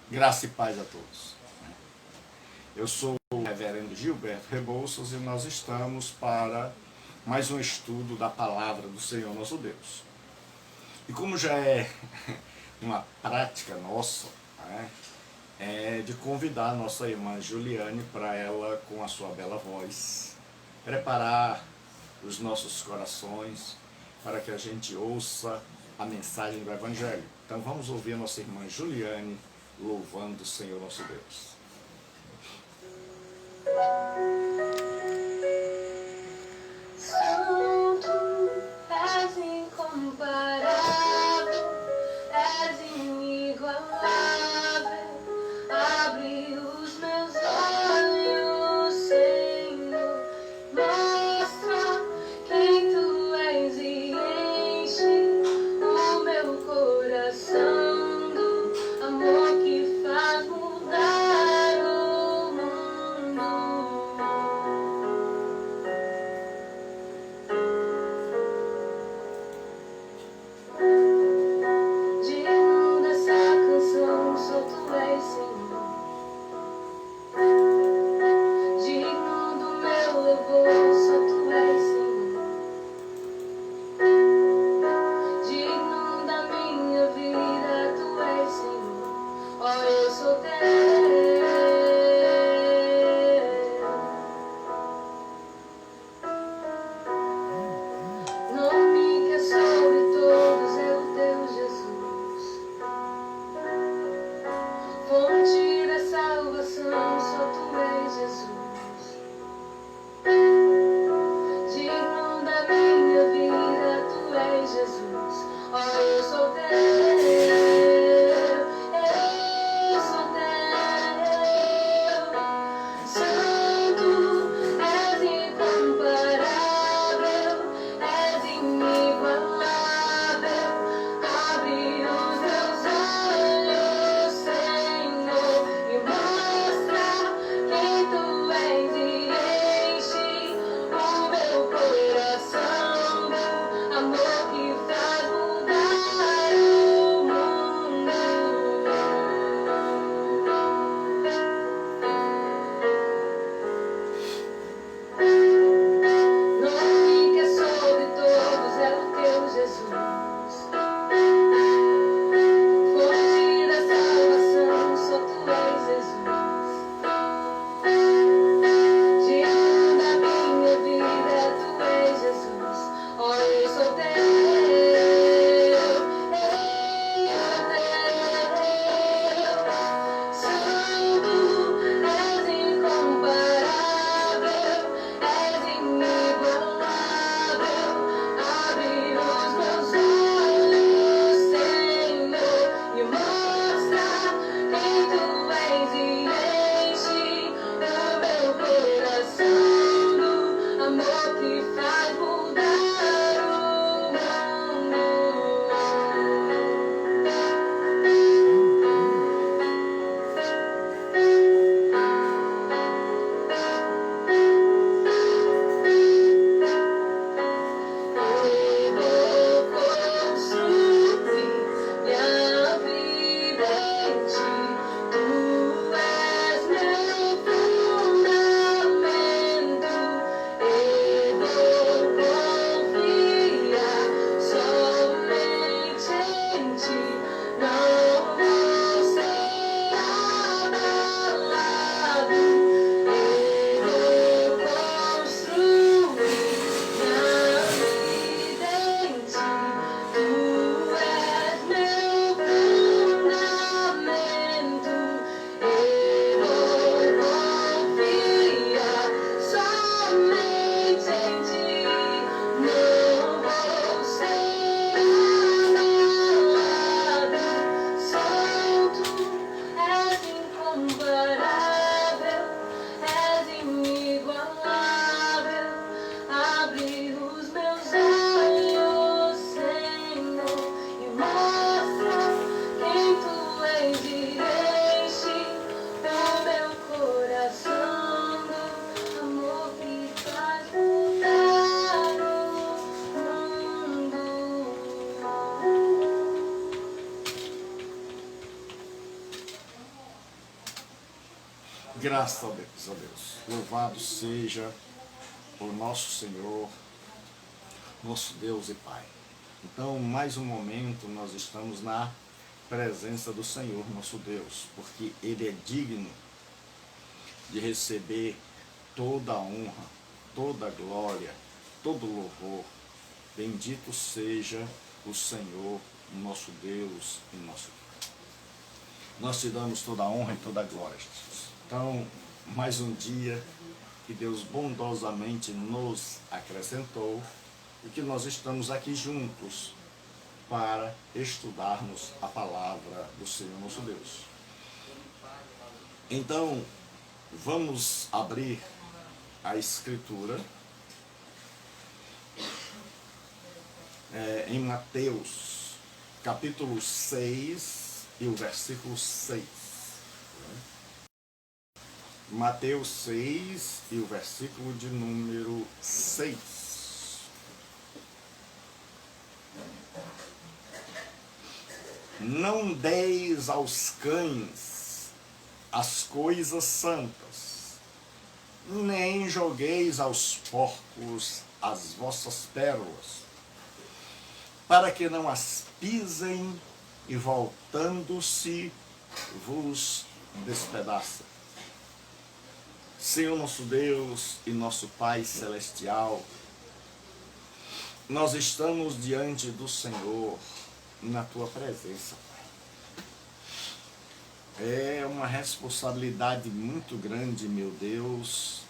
Graça e paz a todos. Eu sou o reverendo Gilberto Rebouças e nós estamos para mais um estudo da palavra do Senhor nosso Deus. E como já é uma prática nossa, né, é de convidar a nossa irmã Juliane para ela, com a sua bela voz, preparar os nossos corações para que a gente ouça a mensagem do Evangelho. Então vamos ouvir a nossa irmã Juliane louvando o Senhor nosso Deus. Santo, és incomparável, és inigualável. Abre os meus olhos, Senhor, mostra quem tu és e enche o meu coração do amor que faz mudar o mundo. Graças a Deus. Louvado seja o nosso Senhor, nosso Deus e Pai. Então, mais um momento, nós estamos na presença do Senhor, nosso Deus, porque Ele é digno de receber toda a honra, toda a glória, todo o louvor. Bendito seja o Senhor, nosso Deus e nosso Pai. Nós te damos toda a honra e toda a glória, Jesus. Então, mais um dia que Deus bondosamente nos acrescentou e que nós estamos aqui juntos para estudarmos a palavra do Senhor nosso Deus. Então, vamos abrir a Escritura em Mateus, capítulo 6 e o versículo 6. Mateus 6 e o versículo de número 6. Não deis aos cães as coisas santas, nem jogueis aos porcos as vossas pérolas, para que não as pisem e voltando-se vos despedacem. Senhor nosso Deus e nosso Pai Celestial, nós estamos diante do Senhor na Tua presença, Pai. É uma responsabilidade muito grande, meu Deus,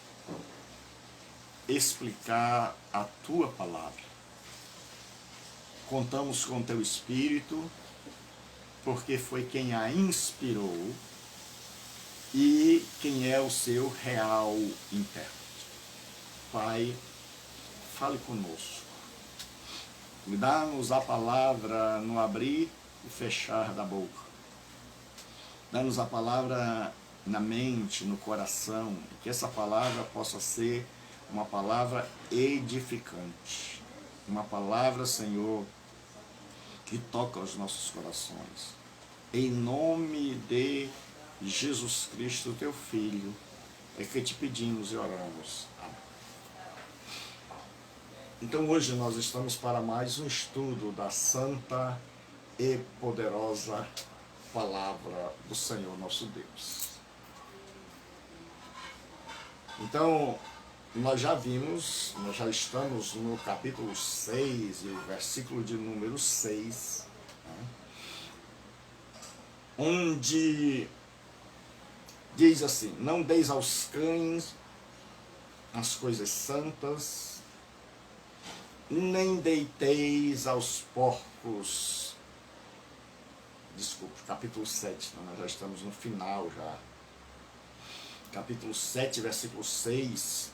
explicar a Tua palavra. Contamos com Teu Espírito, porque foi quem a inspirou e quem é o seu real intérprete. Pai, fale conosco. Dá-nos a palavra no abrir e fechar da boca. Dá-nos a palavra na mente, no coração, e que essa palavra possa ser uma palavra edificante. Uma palavra, Senhor, que toca os nossos corações. Em nome de Jesus Cristo, Teu Filho, é que te pedimos e oramos. Amém. Então hoje nós estamos para mais um estudo da santa e poderosa palavra do Senhor nosso Deus. Então, nós já estamos no capítulo 6, e o versículo de número 6, onde diz assim: não deis aos cães as coisas santas, nem deiteis aos porcos. Desculpe, capítulo 7, nós já estamos no final já. Capítulo 7, versículo 6.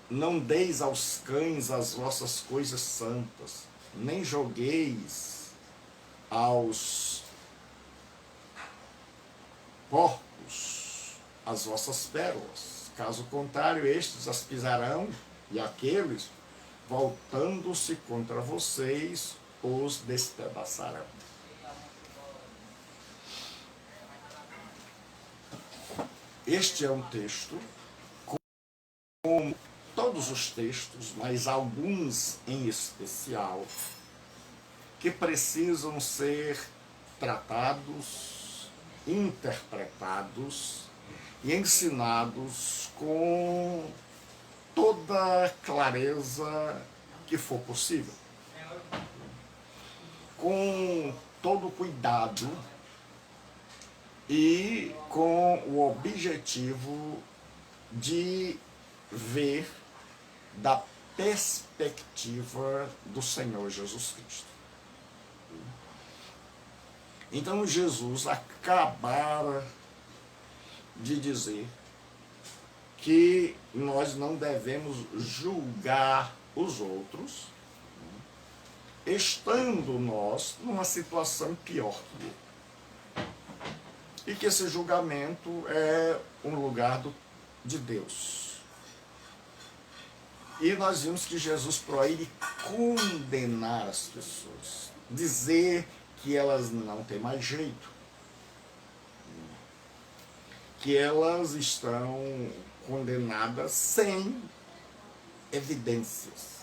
Não deis aos cães as vossas coisas santas, nem jogueis aos porcos as vossas pérolas. Caso contrário, estes as pisarão, e aqueles, voltando-se contra vocês, os despedaçarão. Este é um texto, como todos os textos, mas alguns em especial, que precisam ser tratados, interpretados e ensinados com toda a clareza que for possível, com todo o cuidado e com o objetivo de ver da perspectiva do Senhor Jesus Cristo. Então Jesus acabara de dizer que nós não devemos julgar os outros, estando nós numa situação pior que ele. E que esse julgamento é um lugar de Deus. E nós vimos que Jesus proíbe condenar as pessoas, dizer que elas não têm mais jeito, que elas estão condenadas sem evidências,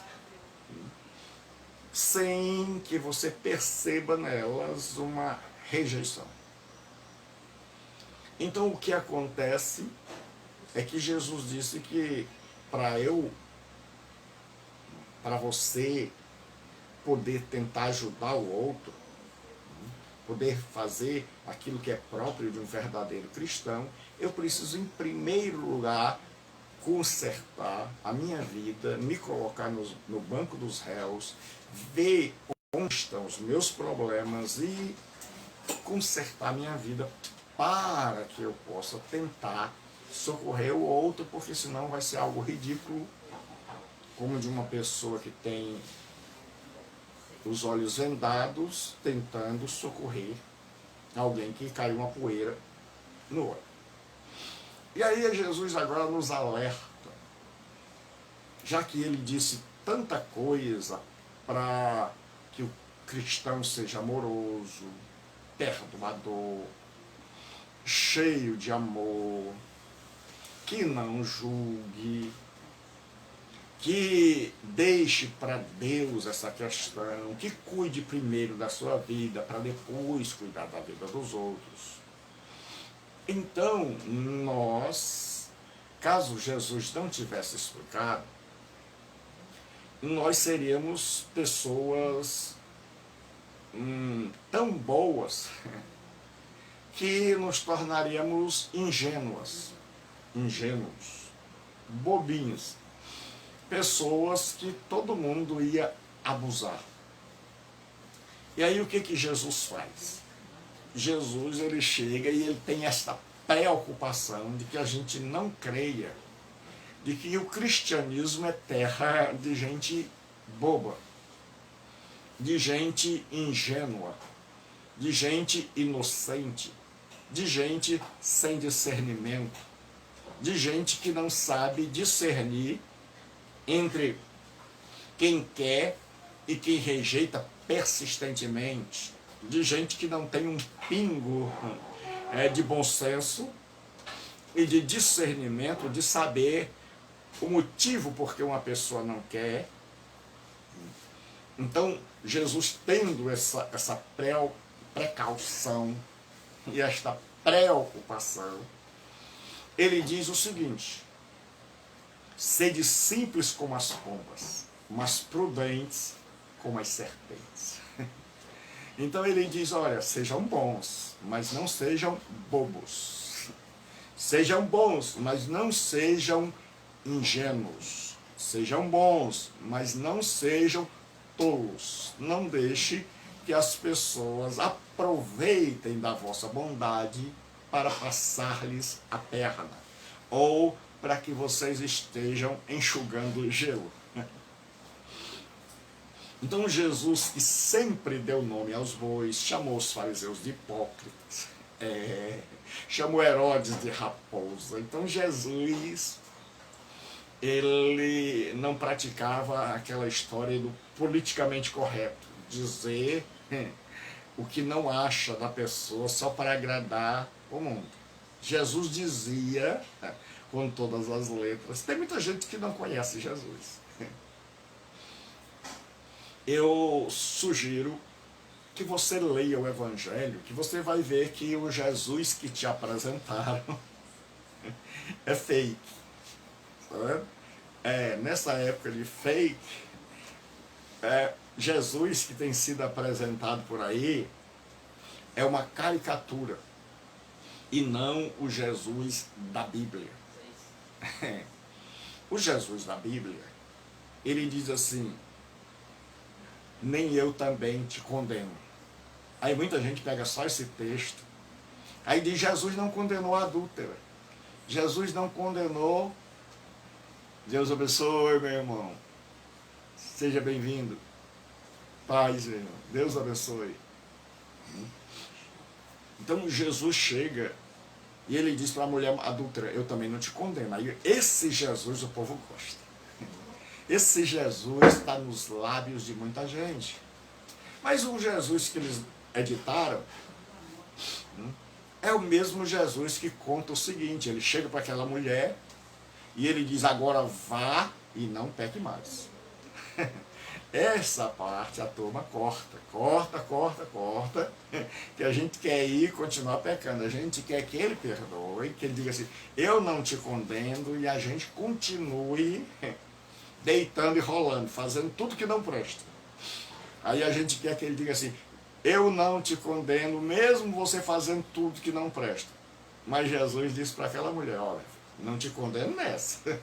sem que você perceba nelas uma rejeição. Então o que acontece é que Jesus disse que para você poder tentar ajudar o outro, poder fazer aquilo que é próprio de um verdadeiro cristão, eu preciso, em primeiro lugar, consertar a minha vida, me colocar no banco dos réus, ver onde estão os meus problemas e consertar a minha vida para que eu possa tentar socorrer o outro, porque senão vai ser algo ridículo, como de uma pessoa que tem os olhos vendados tentando socorrer alguém que caiu uma poeira no olho. E aí Jesus agora nos alerta, já que ele disse tanta coisa para que o cristão seja amoroso, perdoador, cheio de amor, que não julgue, que deixe para Deus essa questão, que cuide primeiro da sua vida para depois cuidar da vida dos outros. Então, nós, caso Jesus não tivesse explicado, nós seríamos pessoas tão boas que nos tornaríamos ingênuos, bobinhos, pessoas que todo mundo ia abusar. E aí o que Jesus faz? Jesus, ele chega e ele tem esta preocupação de que a gente não creia, de que o cristianismo é terra de gente boba, de gente ingênua, de gente inocente, de gente sem discernimento, de gente que não sabe discernir entre quem quer e quem rejeita persistentemente, de gente que não tem um pingo de bom senso e de discernimento, de saber o motivo por que uma pessoa não quer. Então, Jesus, tendo essa precaução e esta preocupação, ele diz o seguinte: sede simples como as pombas, mas prudentes como as serpentes. Então ele diz, olha, sejam bons, mas não sejam bobos. Sejam bons, mas não sejam ingênuos. Sejam bons, mas não sejam tolos. Não deixe que as pessoas aproveitem da vossa bondade para passar-lhes a perna, ou para que vocês estejam enxugando gelo. Então Jesus, que sempre deu nome aos bois, chamou os fariseus de hipócritas, chamou Herodes de raposa. Então Jesus, ele não praticava aquela história do politicamente correto, dizer o que não acha da pessoa só para agradar o mundo. Jesus dizia, com todas as letras. Tem muita gente que não conhece Jesus. Eu sugiro que você leia o Evangelho, que você vai ver que o Jesus que te apresentaram é fake. Sabe? Nessa época de fake, Jesus que tem sido apresentado por aí é uma caricatura e não o Jesus da Bíblia. O Jesus da Bíblia, ele diz assim: nem eu também te condeno. Aí muita gente pega só esse texto, aí diz, Jesus não condenou a adúltera, Jesus não condenou. Deus abençoe, meu irmão, seja bem-vindo, paz, meu irmão, Deus abençoe. Então Jesus chega e ele diz para a mulher adúltera, eu também não te condeno. Aí esse Jesus o povo gosta. Esse Jesus está nos lábios de muita gente. Mas o Jesus que eles editaram É o mesmo Jesus que conta o seguinte, ele chega para aquela mulher e ele diz, agora vá e não peque mais. Essa parte a turma corta, que a gente quer ir continuar pecando, a gente quer que ele perdoe, que ele diga assim, eu não te condeno, e a gente continue deitando e rolando, fazendo tudo que não presta. Aí a gente quer que ele diga assim, eu não te condeno, mesmo você fazendo tudo que não presta. Mas Jesus disse para aquela mulher, olha, não te condeno nessa.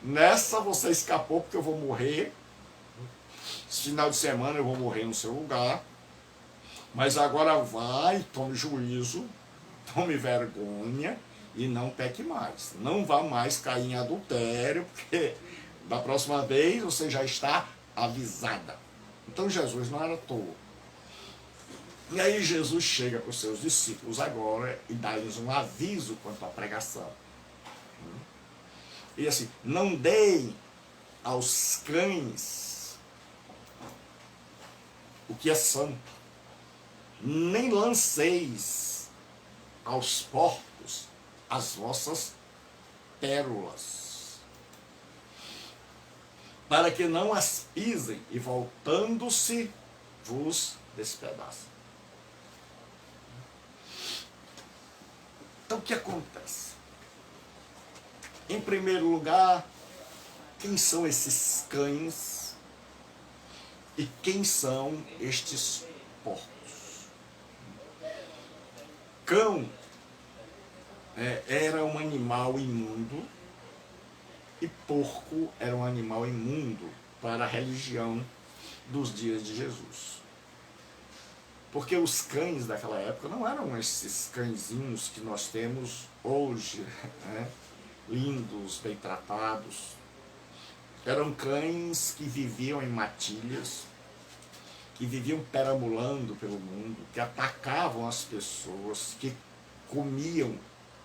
Nessa você escapou porque eu vou morrer. Esse final de semana eu vou morrer no seu lugar. Mas agora vai, tome juízo, tome vergonha e não peque mais. Não vá mais cair em adultério, porque da próxima vez você já está avisada. Então Jesus não era tolo. E aí Jesus chega para os seus discípulos agora e dá-lhes um aviso quanto à pregação. E assim, não deem aos cães o que é santo, nem lanceis aos porcos as vossas pérolas, para que não as pisem e voltando-se vos despedacem. Então o que acontece? Em primeiro lugar, quem são esses cães e quem são estes porcos? Cão era um animal imundo e porco era um animal imundo para a religião dos dias de Jesus. Porque os cães daquela época não eram esses cãezinhos que nós temos hoje, né? Lindos, bem tratados. Eram cães que viviam em matilhas, que viviam perambulando pelo mundo, que atacavam as pessoas, que comiam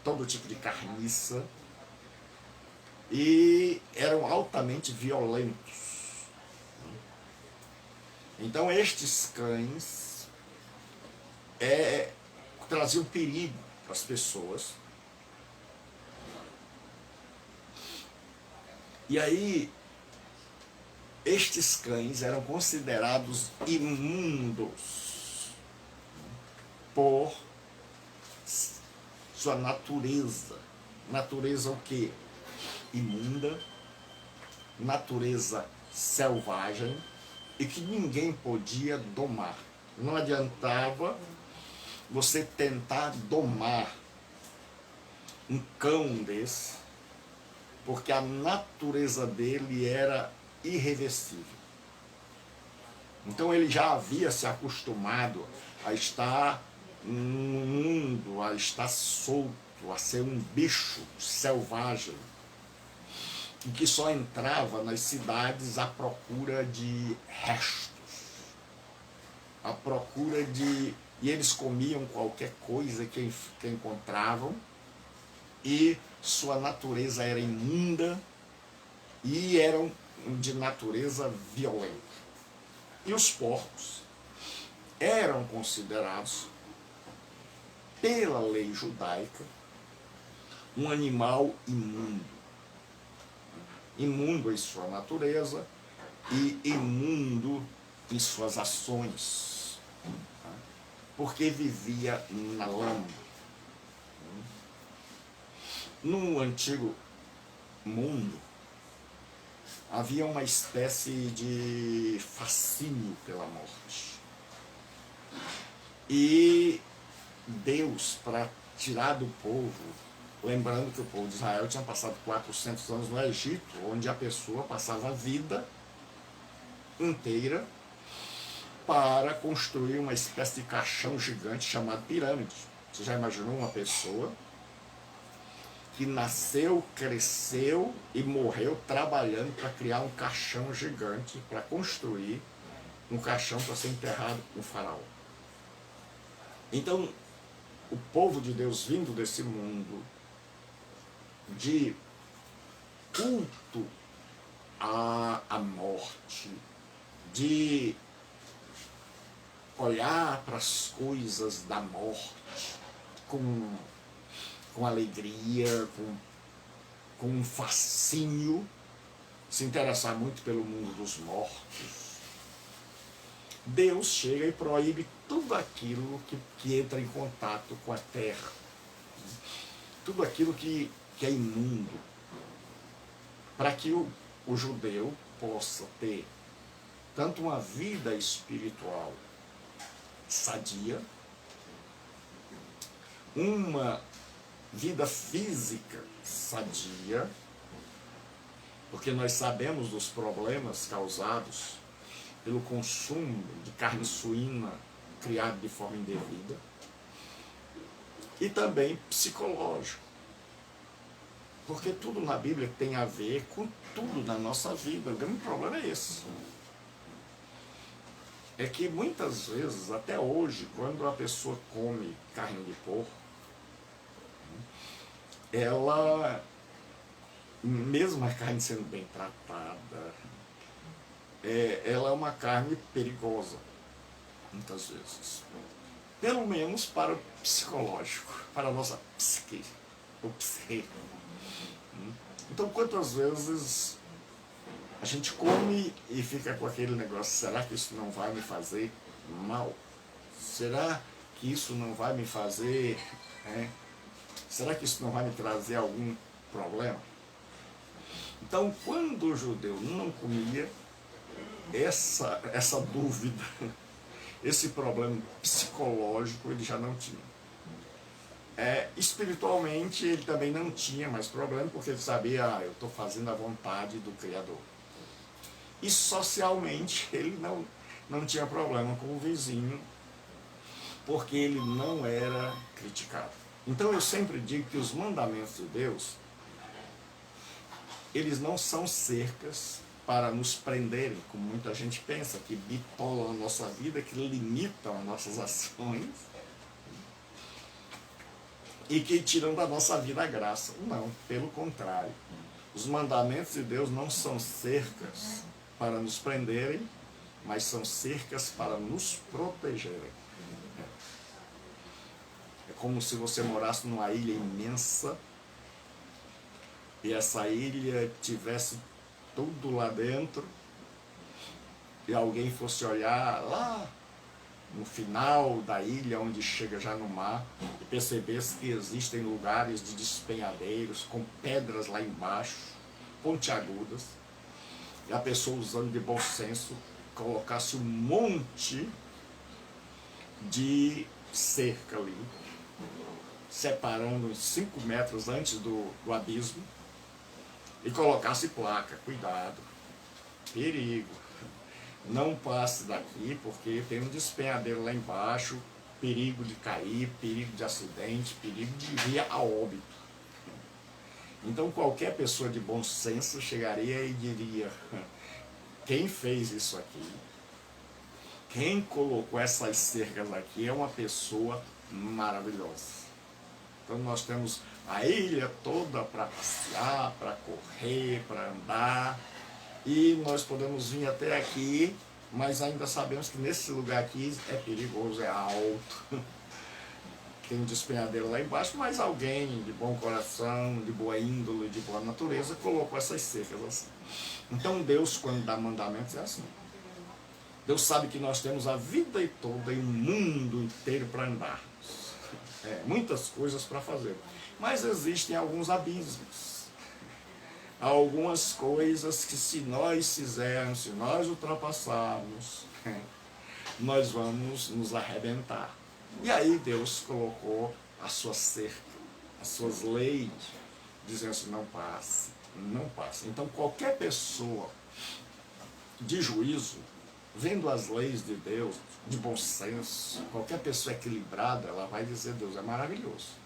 todo tipo de carniça e eram altamente violentos. Então estes cães traziam perigo para as pessoas. E aí, estes cães eram considerados imundos por sua natureza. Natureza o quê? Imunda, natureza selvagem e que ninguém podia domar. Não adiantava você tentar domar um cão desse, porque a natureza dele era irreversível. Então ele já havia se acostumado a estar no mundo, a estar solto, a ser um bicho selvagem, e que só entrava nas cidades à procura de restos, à procura de... E eles comiam qualquer coisa que encontravam, e sua natureza era imunda e eram de natureza violenta. E os porcos eram considerados, pela lei judaica, um animal imundo. Imundo em sua natureza e imundo em suas ações, porque vivia na lama. No antigo mundo, havia uma espécie de fascínio pela morte. E Deus, para tirar do povo, lembrando que o povo de Israel tinha passado 400 anos no Egito, onde a pessoa passava a vida inteira para construir uma espécie de caixão gigante chamado pirâmide. Você já imaginou uma pessoa que nasceu, cresceu e morreu trabalhando para criar um caixão gigante, para construir um caixão para ser enterrado com o faraó? Então, o povo de Deus vindo desse mundo de culto à morte, de olhar para as coisas da morte com alegria, com um fascínio, se interessar muito pelo mundo dos mortos. Deus chega e proíbe tudo aquilo que entra em contato com a terra, tudo aquilo que é imundo, para que o judeu possa ter tanto uma vida espiritual sadia, uma vida física sadia, porque nós sabemos dos problemas causados pelo consumo de carne suína criada de forma indevida, e também psicológico, porque tudo na Bíblia tem a ver com tudo na nossa vida. O grande problema é esse. É que muitas vezes, até hoje, quando a pessoa come carne de porco, ela, mesmo a carne sendo bem tratada, ela é uma carne perigosa, muitas vezes. Pelo menos para o psicológico, para a nossa psique, o psique. Então, quantas vezes a gente come e fica com aquele negócio: será que isso não vai me fazer mal? Será que isso não vai me fazer... Será que isso não vai me trazer algum problema? Então, quando o judeu não comia, essa dúvida, esse problema psicológico ele já não tinha. Espiritualmente ele também não tinha mais problema, porque ele sabia: eu estou fazendo a vontade do Criador. E socialmente ele não tinha problema com o vizinho, porque ele não era criticado. Então eu sempre digo que os mandamentos de Deus, eles não são cercas para nos prenderem, como muita gente pensa, que bitolam a nossa vida, que limitam as nossas ações e que tiram da nossa vida a graça. Não, pelo contrário. Os mandamentos de Deus não são cercas para nos prenderem, mas são cercas para nos protegerem. É como se você morasse numa ilha imensa e essa ilha tivesse tudo lá dentro e alguém fosse olhar lá no final da ilha, onde chega já no mar, e percebesse que existem lugares de despenhadeiros com pedras lá embaixo, pontiagudas, e a pessoa, usando de bom senso, colocasse um monte de cerca ali, separando uns 5 metros antes do abismo, e colocasse placa: cuidado, perigo, não passe daqui porque tem um despenhadeiro lá embaixo, perigo de cair, perigo de acidente, perigo de vir a óbito. Então qualquer pessoa de bom senso chegaria e diria: quem fez isso aqui, quem colocou essas cercas aqui é uma pessoa maravilhosa. Então nós temos a ilha toda para passear, para correr, para andar, e nós podemos vir até aqui, mas ainda sabemos que nesse lugar aqui é perigoso, é alto, tem um despenhadeiro lá embaixo, mas alguém de bom coração, de boa índole, de boa natureza, colocou essas cercas assim. Então Deus, quando dá mandamentos, é assim. Deus sabe que nós temos a vida toda e o mundo inteiro para andarmos. Muitas coisas para fazer. Mas existem alguns abismos. Algumas coisas que, se nós fizermos, se nós ultrapassarmos, nós vamos nos arrebentar. E aí Deus colocou a sua cerca, as suas leis, dizendo assim: não passe, não passe. Então qualquer pessoa de juízo, vendo as leis de Deus, de bom senso, qualquer pessoa equilibrada, ela vai dizer: Deus é maravilhoso.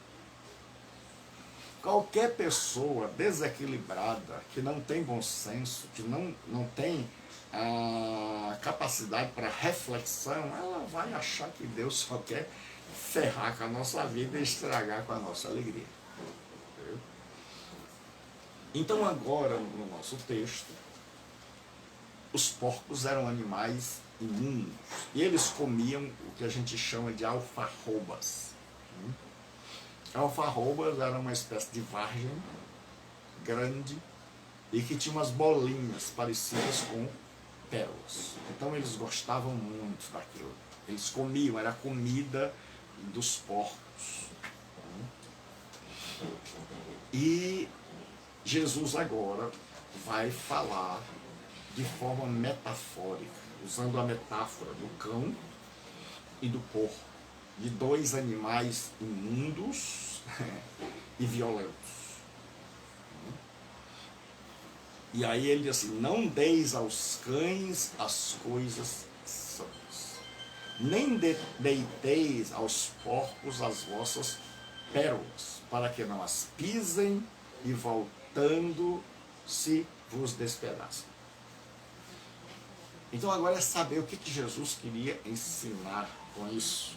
Qualquer pessoa desequilibrada, que não tem bom senso, que não tem a capacidade para reflexão, ela vai achar que Deus só quer ferrar com a nossa vida e estragar com a nossa alegria. Entendeu? Então agora, no nosso texto, os porcos eram animais imundos, e eles comiam o que a gente chama de alfarrobas. Alfarrobas era uma espécie de vargem grande e que tinha umas bolinhas parecidas com pérolas. Então eles gostavam muito daquilo. Eles comiam, era a comida dos porcos. E Jesus agora vai falar de forma metafórica, usando a metáfora do cão e do porco, de dois animais imundos e violentos. E aí ele diz assim: não deis aos cães as coisas sãs, nem deiteis aos porcos as vossas pérolas, para que não as pisem e voltando-se vos despedacem. Então agora é saber o que Jesus queria ensinar com isso.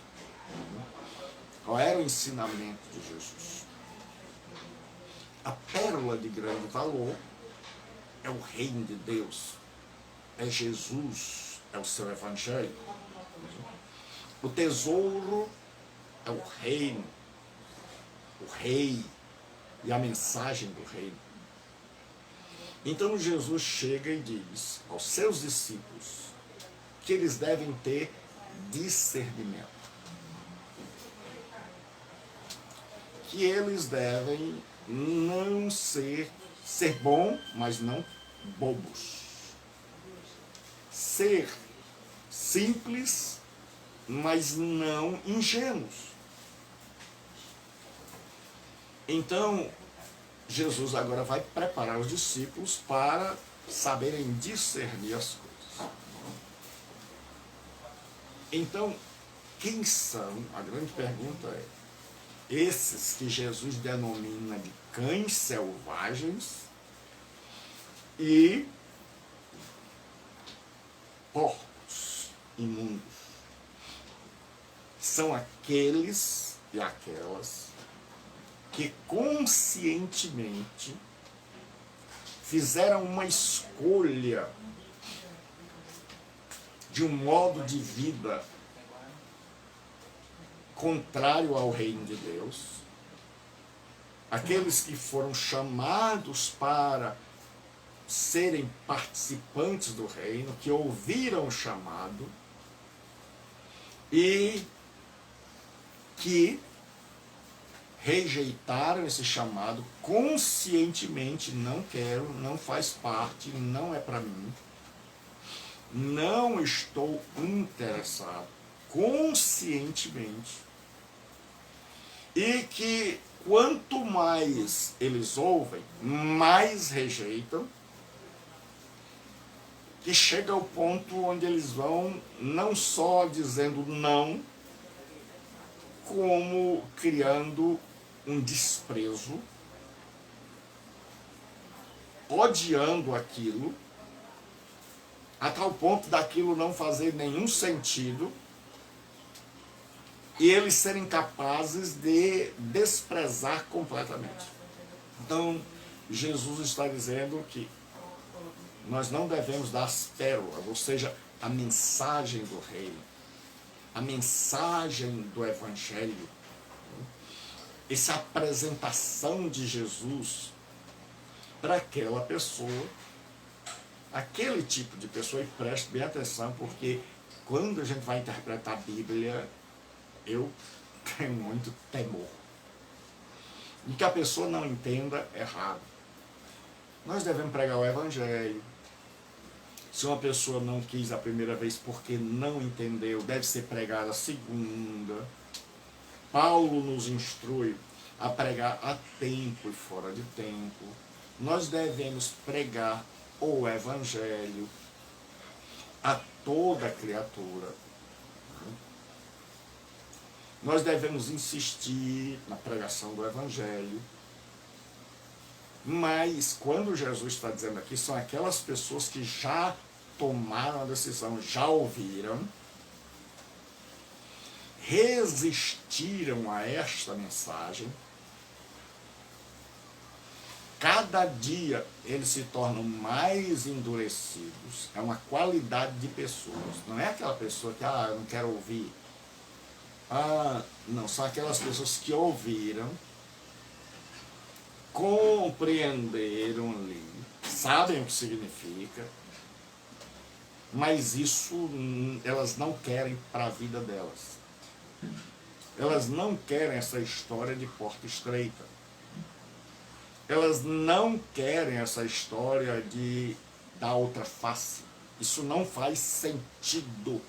Qual era o ensinamento de Jesus? A pérola de grande valor é o reino de Deus, é Jesus, é o seu evangelho. O tesouro é o reino, o rei e a mensagem do reino. Então Jesus chega e diz aos seus discípulos que eles devem ter discernimento, que eles devem não ser bom, mas não bobos, ser simples, mas não ingênuos. Então Jesus agora vai preparar os discípulos para saberem discernir as coisas. Então, quem são? A grande pergunta é: esses que Jesus denomina de cães selvagens e porcos imundos. São aqueles e aquelas que conscientemente fizeram uma escolha de um modo de vida contrário ao reino de Deus, aqueles que foram chamados para serem participantes do reino, que ouviram o chamado e que rejeitaram esse chamado conscientemente: não quero, não faz parte, não é para mim, não estou interessado, conscientemente. E que quanto mais eles ouvem, mais rejeitam, que chega ao ponto onde eles vão não só dizendo não, como criando um desprezo, odiando aquilo, a tal ponto daquilo não fazer nenhum sentido, e eles serem capazes de desprezar completamente. Então, Jesus está dizendo que nós não devemos dar as pérolas, ou seja, a mensagem do reino, a mensagem do evangelho, essa apresentação de Jesus para aquela pessoa, aquele tipo de pessoa. E preste bem atenção, porque quando a gente vai interpretar a Bíblia, eu tenho muito temor de que a pessoa não entenda errado. Nós devemos pregar o evangelho. Se uma pessoa não quis a primeira vez porque não entendeu, deve ser pregada a segunda. Paulo nos instrui a pregar a tempo e fora de tempo. Nós devemos pregar o evangelho a toda criatura. Nós devemos insistir na pregação do evangelho. Mas quando Jesus está dizendo aqui, são aquelas pessoas que já tomaram a decisão, já ouviram, resistiram a esta mensagem. Cada dia eles se tornam mais endurecidos. É uma qualidade de pessoas. Não é aquela pessoa que, eu não quero ouvir. Ah, não, são aquelas pessoas que ouviram, compreenderam ali, sabem o que significa, mas isso elas não querem para a vida delas. Elas não querem essa história de porta estreita. Elas não querem essa história da outra face. Isso não faz sentido.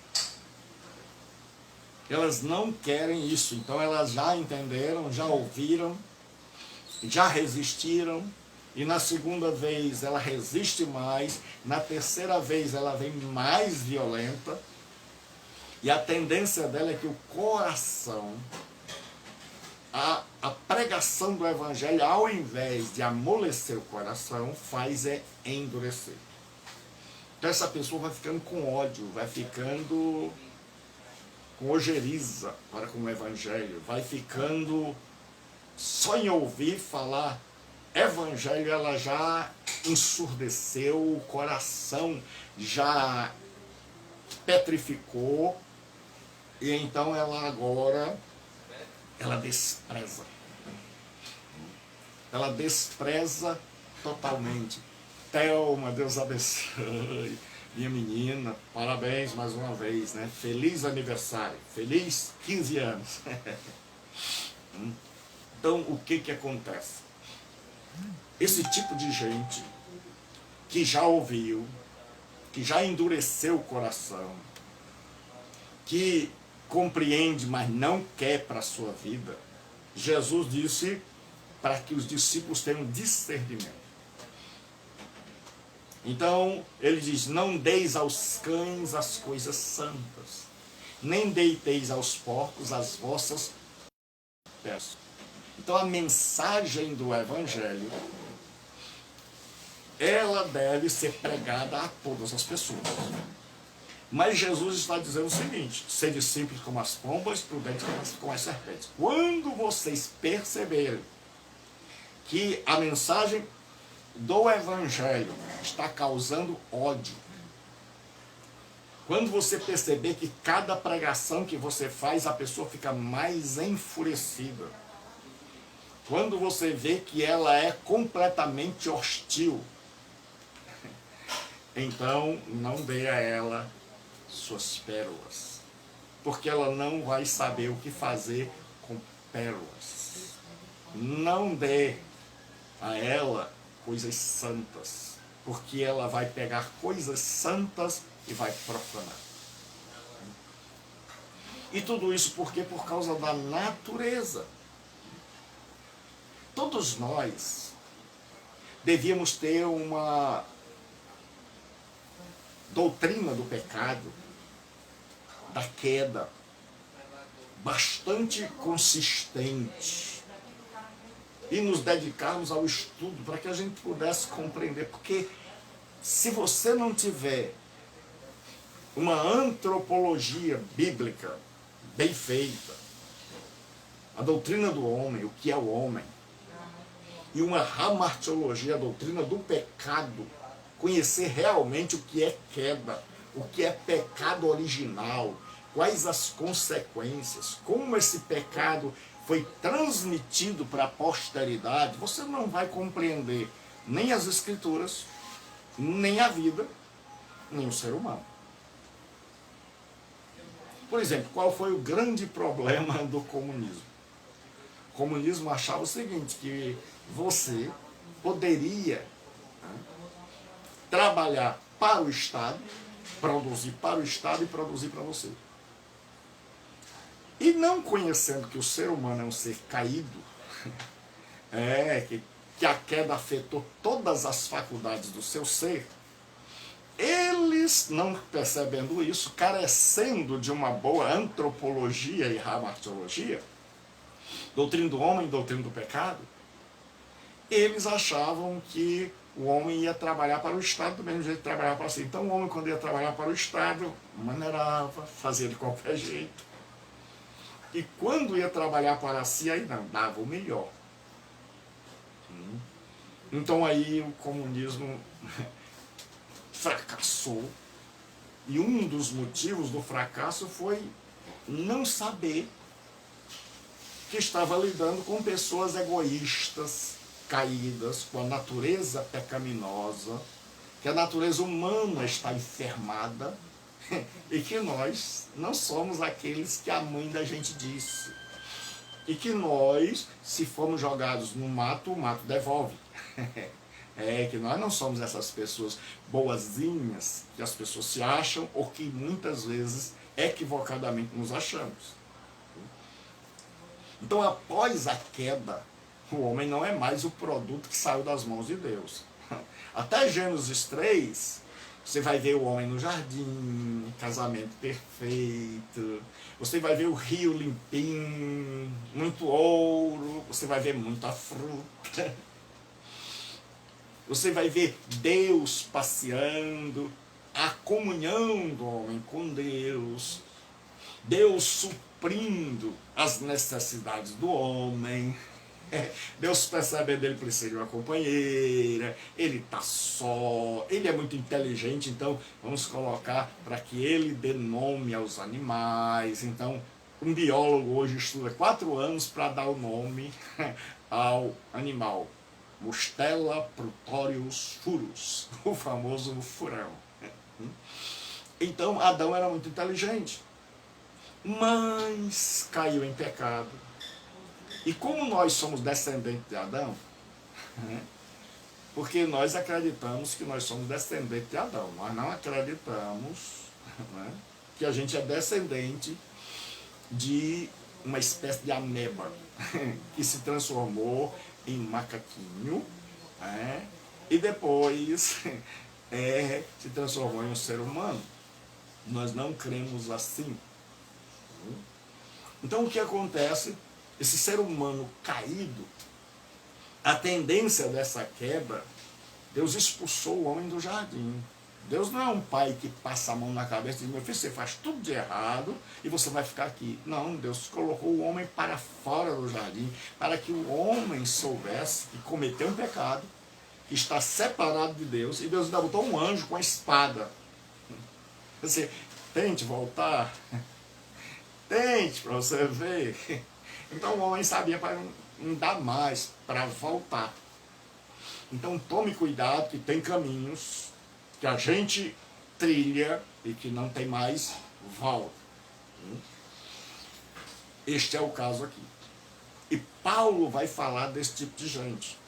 Elas não querem isso. Então elas já entenderam, já ouviram, já resistiram. E na segunda vez ela resiste mais. Na terceira vez ela vem mais violenta. E a tendência dela é que o coração, a pregação do evangelho, ao invés de amolecer o coração, faz endurecer. Então essa pessoa vai ficando com ódio, vai ficando com ojeriza para com o evangelho, vai ficando só em ouvir falar evangelho, ela já ensurdeceu, o coração já petrificou, e então ela agora despreza. Ela despreza totalmente. Thelma, Deus abençoe. Minha menina, parabéns mais uma vez, né? Feliz aniversário, feliz 15 anos. Então, o que acontece? Esse tipo de gente que já ouviu, que já endureceu o coração, que compreende, mas não quer para a sua vida, Jesus disse para que os discípulos tenham discernimento. Então, ele diz, não deis aos cães as coisas santas, nem deiteis aos porcos as vossas peças. Então, a mensagem do evangelho, ela deve ser pregada a todas as pessoas. Mas Jesus está dizendo o seguinte, sede simples como as pombas, prudentes como as serpentes. Quando vocês perceberem que a mensagem do evangelho está causando ódio, quando você perceber que cada pregação que você faz, a pessoa fica mais enfurecida, quando você vê que ela é completamente hostil, então não dê a ela suas pérolas, porque ela não vai saber o que fazer com pérolas. Não dê a ela coisas santas, porque ela vai pegar coisas santas e vai profanar. E tudo isso por quê? Por causa da natureza. Todos nós devíamos ter uma doutrina do pecado, da queda, bastante consistente, e nos dedicarmos ao estudo para que a gente pudesse compreender, porque se você não tiver uma antropologia bíblica bem feita, a doutrina do homem, o que é o homem, e uma hamartiologia, a doutrina do pecado, conhecer realmente o que é queda, o que é pecado original, quais as consequências, como esse pecado foi transmitido para a posteridade, você não vai compreender nem as escrituras, nem a vida, nem o ser humano. Por exemplo, qual foi o grande problema do comunismo? O comunismo achava o seguinte, que você poderia trabalhar para o Estado, produzir para o Estado e produzir para você. E não conhecendo que o ser humano é um ser caído, que a queda afetou todas as faculdades do seu ser, eles, não percebendo isso, carecendo de uma boa antropologia e hamartiologia, doutrina do homem e doutrina do pecado, eles achavam que o homem ia trabalhar para o Estado do mesmo jeito que trabalhava para si. Então o homem, quando ia trabalhar para o Estado, maneirava, fazia de qualquer jeito. E quando ia trabalhar para si, aí não, dava o melhor. Então aí o comunismo fracassou. E um dos motivos do fracasso foi não saber que estava lidando com pessoas egoístas, caídas, com a natureza pecaminosa, que a natureza humana está enfermada e que nós não somos aqueles que a mãe da gente disse. E que nós, se formos jogados no mato, o mato devolve. Que nós não somos essas pessoas boazinhas que as pessoas se acham ou que muitas vezes equivocadamente nos achamos. Então, após a queda, o homem não é mais o produto que saiu das mãos de Deus. Até Gênesis 3, você vai ver o homem no jardim, casamento perfeito, você vai ver o rio limpinho, muito ouro, você vai ver muita fruta, você vai ver Deus passeando, a comunhão do homem com Deus, Deus suprindo as necessidades do homem. Deus percebendo ele precisa de uma companheira, ele está só, ele é muito inteligente, então vamos colocar para que ele dê nome aos animais. Então, um biólogo hoje estuda 4 anos para dar o nome ao animal. Mustela Prutorius furus, o famoso furão. Então, Adão era muito inteligente, mas caiu em pecado. E como nós somos descendentes de Adão, porque nós acreditamos que nós somos descendentes de Adão, nós não acreditamos que a gente é descendente de uma espécie de ameba que se transformou em macaquinho e depois se transformou em um ser humano. Nós não cremos assim. Então o que acontece? Esse ser humano caído, a tendência dessa quebra, Deus expulsou o homem do jardim. Deus não é um pai que passa a mão na cabeça e diz: meu filho, você faz tudo de errado e você vai ficar aqui. Não, Deus colocou o homem para fora do jardim, para que o homem soubesse que cometeu um pecado, que está separado de Deus, e Deus ainda botou um anjo com a espada. Você tente voltar, tente para você ver. Então o homem sabia para não dar mais, para voltar. Então tome cuidado que tem caminhos que a gente trilha e que não tem mais volta. Este é o caso aqui. E Paulo vai falar desse tipo de gente.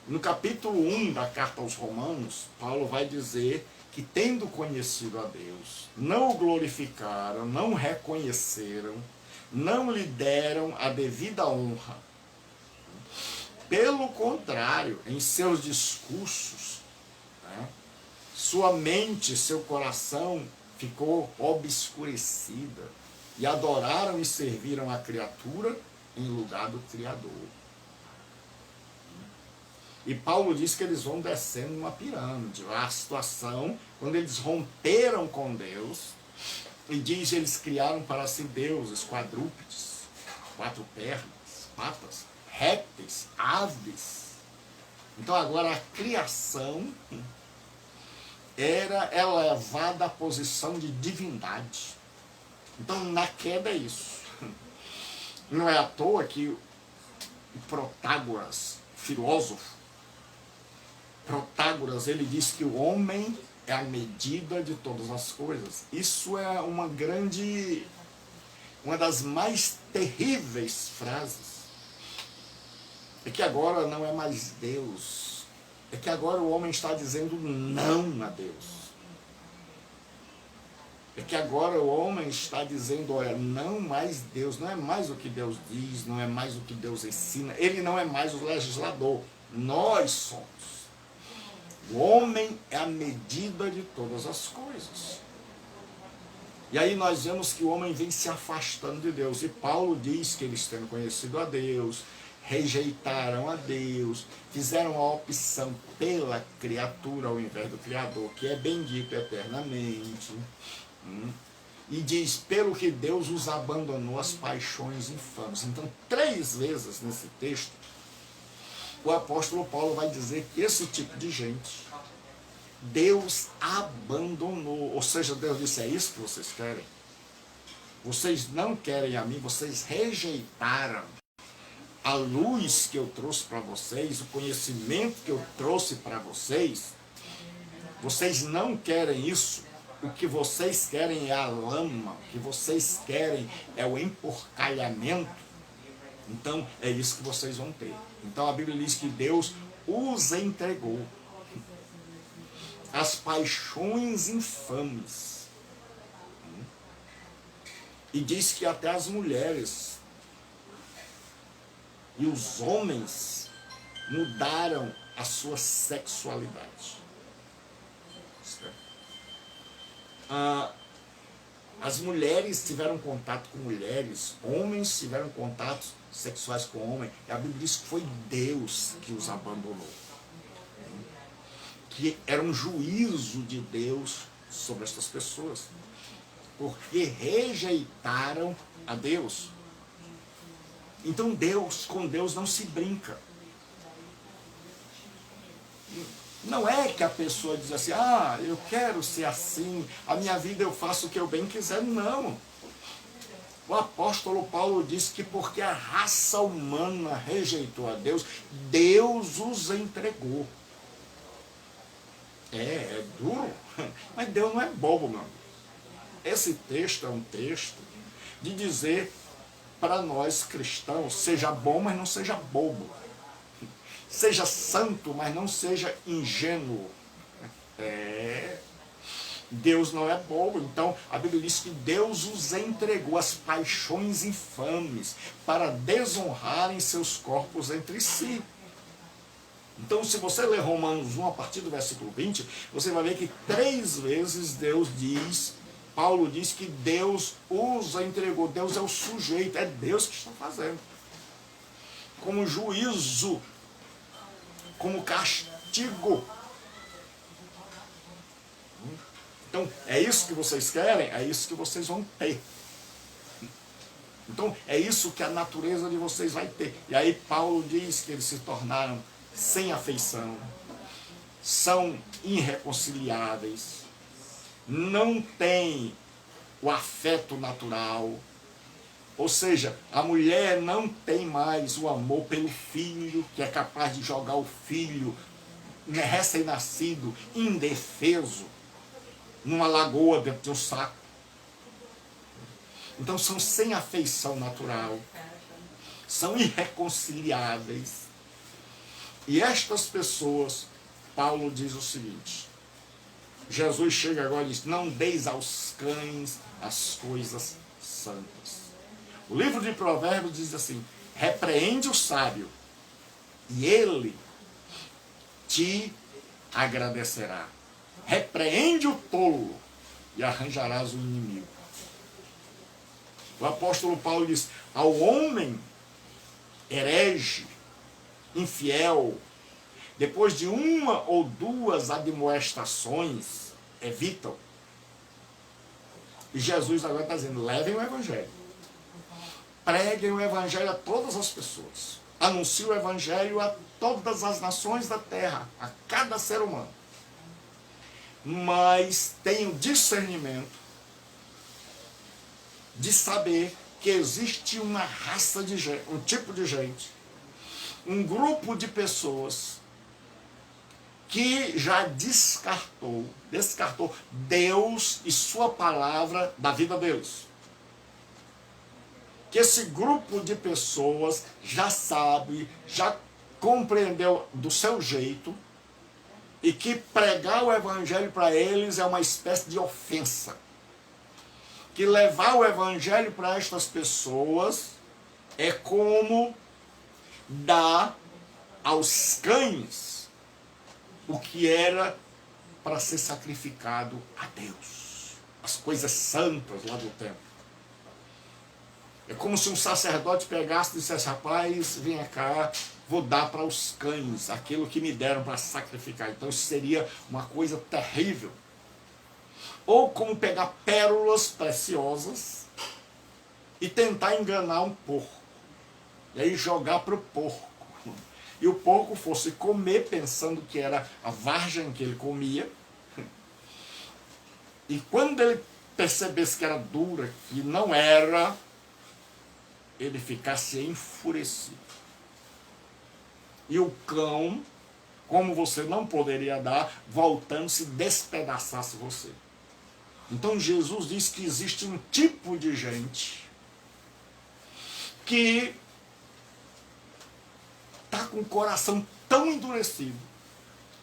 No capítulo 1 da carta aos Romanos, Paulo vai dizer que, tendo conhecido a Deus, não o glorificaram, não o reconheceram, não lhe deram a devida honra. Pelo contrário, em seus discursos, sua mente, seu coração ficou obscurecida e adoraram e serviram a criatura em lugar do Criador. E Paulo diz que eles vão descendo numa pirâmide. A situação, quando eles romperam com Deus, e diz que eles criaram para si deuses quadrúpedes, 4 pernas, patas, répteis, aves. Então agora a criação era elevada à posição de divindade. Então na queda é isso. Não é à toa que o Protágoras, filósofo, Protágoras, ele diz que o homem é a medida de todas as coisas. Isso é uma das mais terríveis frases. É que agora não é mais Deus. É que agora o homem está dizendo não a Deus. É que agora o homem está dizendo, olha, não mais Deus, não é mais o que Deus diz, não é mais o que Deus ensina. Ele não é mais o legislador. Nós somos. O homem é a medida de todas as coisas. E aí nós vemos que o homem vem se afastando de Deus. E Paulo diz que eles, tendo conhecido a Deus, rejeitaram a Deus, fizeram a opção pela criatura ao invés do Criador, que é bendito eternamente. E diz, pelo que Deus os abandonou às paixões infames. Então, 3 vezes nesse texto, o apóstolo Paulo vai dizer que esse tipo de gente, Deus abandonou. Ou seja, Deus disse, é isso que vocês querem? vocês não querem a mim, vocês rejeitaram a luz que eu trouxe para vocês, o conhecimento que eu trouxe para vocês. Vocês não querem isso. O que vocês querem é a lama, o que vocês querem é o emporcalhamento. Então é isso que vocês vão ter. Então a Bíblia diz que Deus os entregou às paixões infames. E diz que até as mulheres e os homens mudaram a sua sexualidade. As mulheres tiveram contato com mulheres, homens tiveram contatos sexuais com homens. E a Bíblia diz que foi Deus que os abandonou. Que era um juízo de Deus sobre estas pessoas. Porque rejeitaram a Deus. Então com Deus não se brinca. Não é que a pessoa diz assim, eu quero ser assim, a minha vida eu faço o que eu bem quiser. Não. O apóstolo Paulo diz que porque a raça humana rejeitou a Deus, Deus os entregou. É duro, mas Deus não é bobo, meu amigo. Esse texto é um texto de dizer para nós cristãos, seja bom, mas não seja bobo. Seja santo, mas não seja ingênuo. Deus não é bobo. Então a Bíblia diz que Deus os entregou às paixões infames para desonrarem seus corpos entre si. Então se você ler Romanos 1 a partir do versículo 20, você vai ver que 3 vezes Paulo diz que Deus os entregou. Deus é o sujeito, é Deus que está fazendo. Como juízo, como castigo. Então, é isso que vocês querem? É isso que vocês vão ter. Então, é isso que a natureza de vocês vai ter. E aí Paulo diz que eles se tornaram sem afeição, são irreconciliáveis, não têm o afeto natural. Ou seja, a mulher não tem mais o amor pelo filho, que é capaz de jogar o filho recém-nascido, indefeso, numa lagoa dentro de um saco. Então são sem afeição natural, são irreconciliáveis. E estas pessoas, Paulo diz o seguinte, Jesus chega agora e diz, não deis aos cães as coisas santas. O livro de Provérbios diz assim, repreende o sábio, e ele te agradecerá. Repreende o tolo, e arranjarás o inimigo. O apóstolo Paulo diz, ao homem herege, infiel, depois de 1 ou 2 admoestações, evitam. E Jesus agora está dizendo, levem o evangelho. Preguem o evangelho a todas as pessoas. Anunciem o evangelho a todas as nações da terra, a cada ser humano. Mas tenham discernimento de saber que existe uma raça de gente, um tipo de gente, um grupo de pessoas que já descartou Deus e sua palavra da vida deles. Que esse grupo de pessoas já sabe, já compreendeu do seu jeito, e que pregar o evangelho para eles é uma espécie de ofensa. Que levar o evangelho para estas pessoas é como dar aos cães o que era para ser sacrificado a Deus. As coisas santas lá do templo. É como se um sacerdote pegasse e dissesse, rapaz, vem cá, vou dar para os cães aquilo que me deram para sacrificar. Então isso seria uma coisa terrível. Ou como pegar pérolas preciosas e tentar enganar um porco. E aí jogar para o porco. E o porco fosse comer pensando que era a vargem que ele comia. E quando ele percebesse que era dura, que não era, ele ficasse enfurecido. E o cão, como você não poderia dar, voltando, se despedaçasse você. Então Jesus diz que existe um tipo de gente que está com o coração tão endurecido,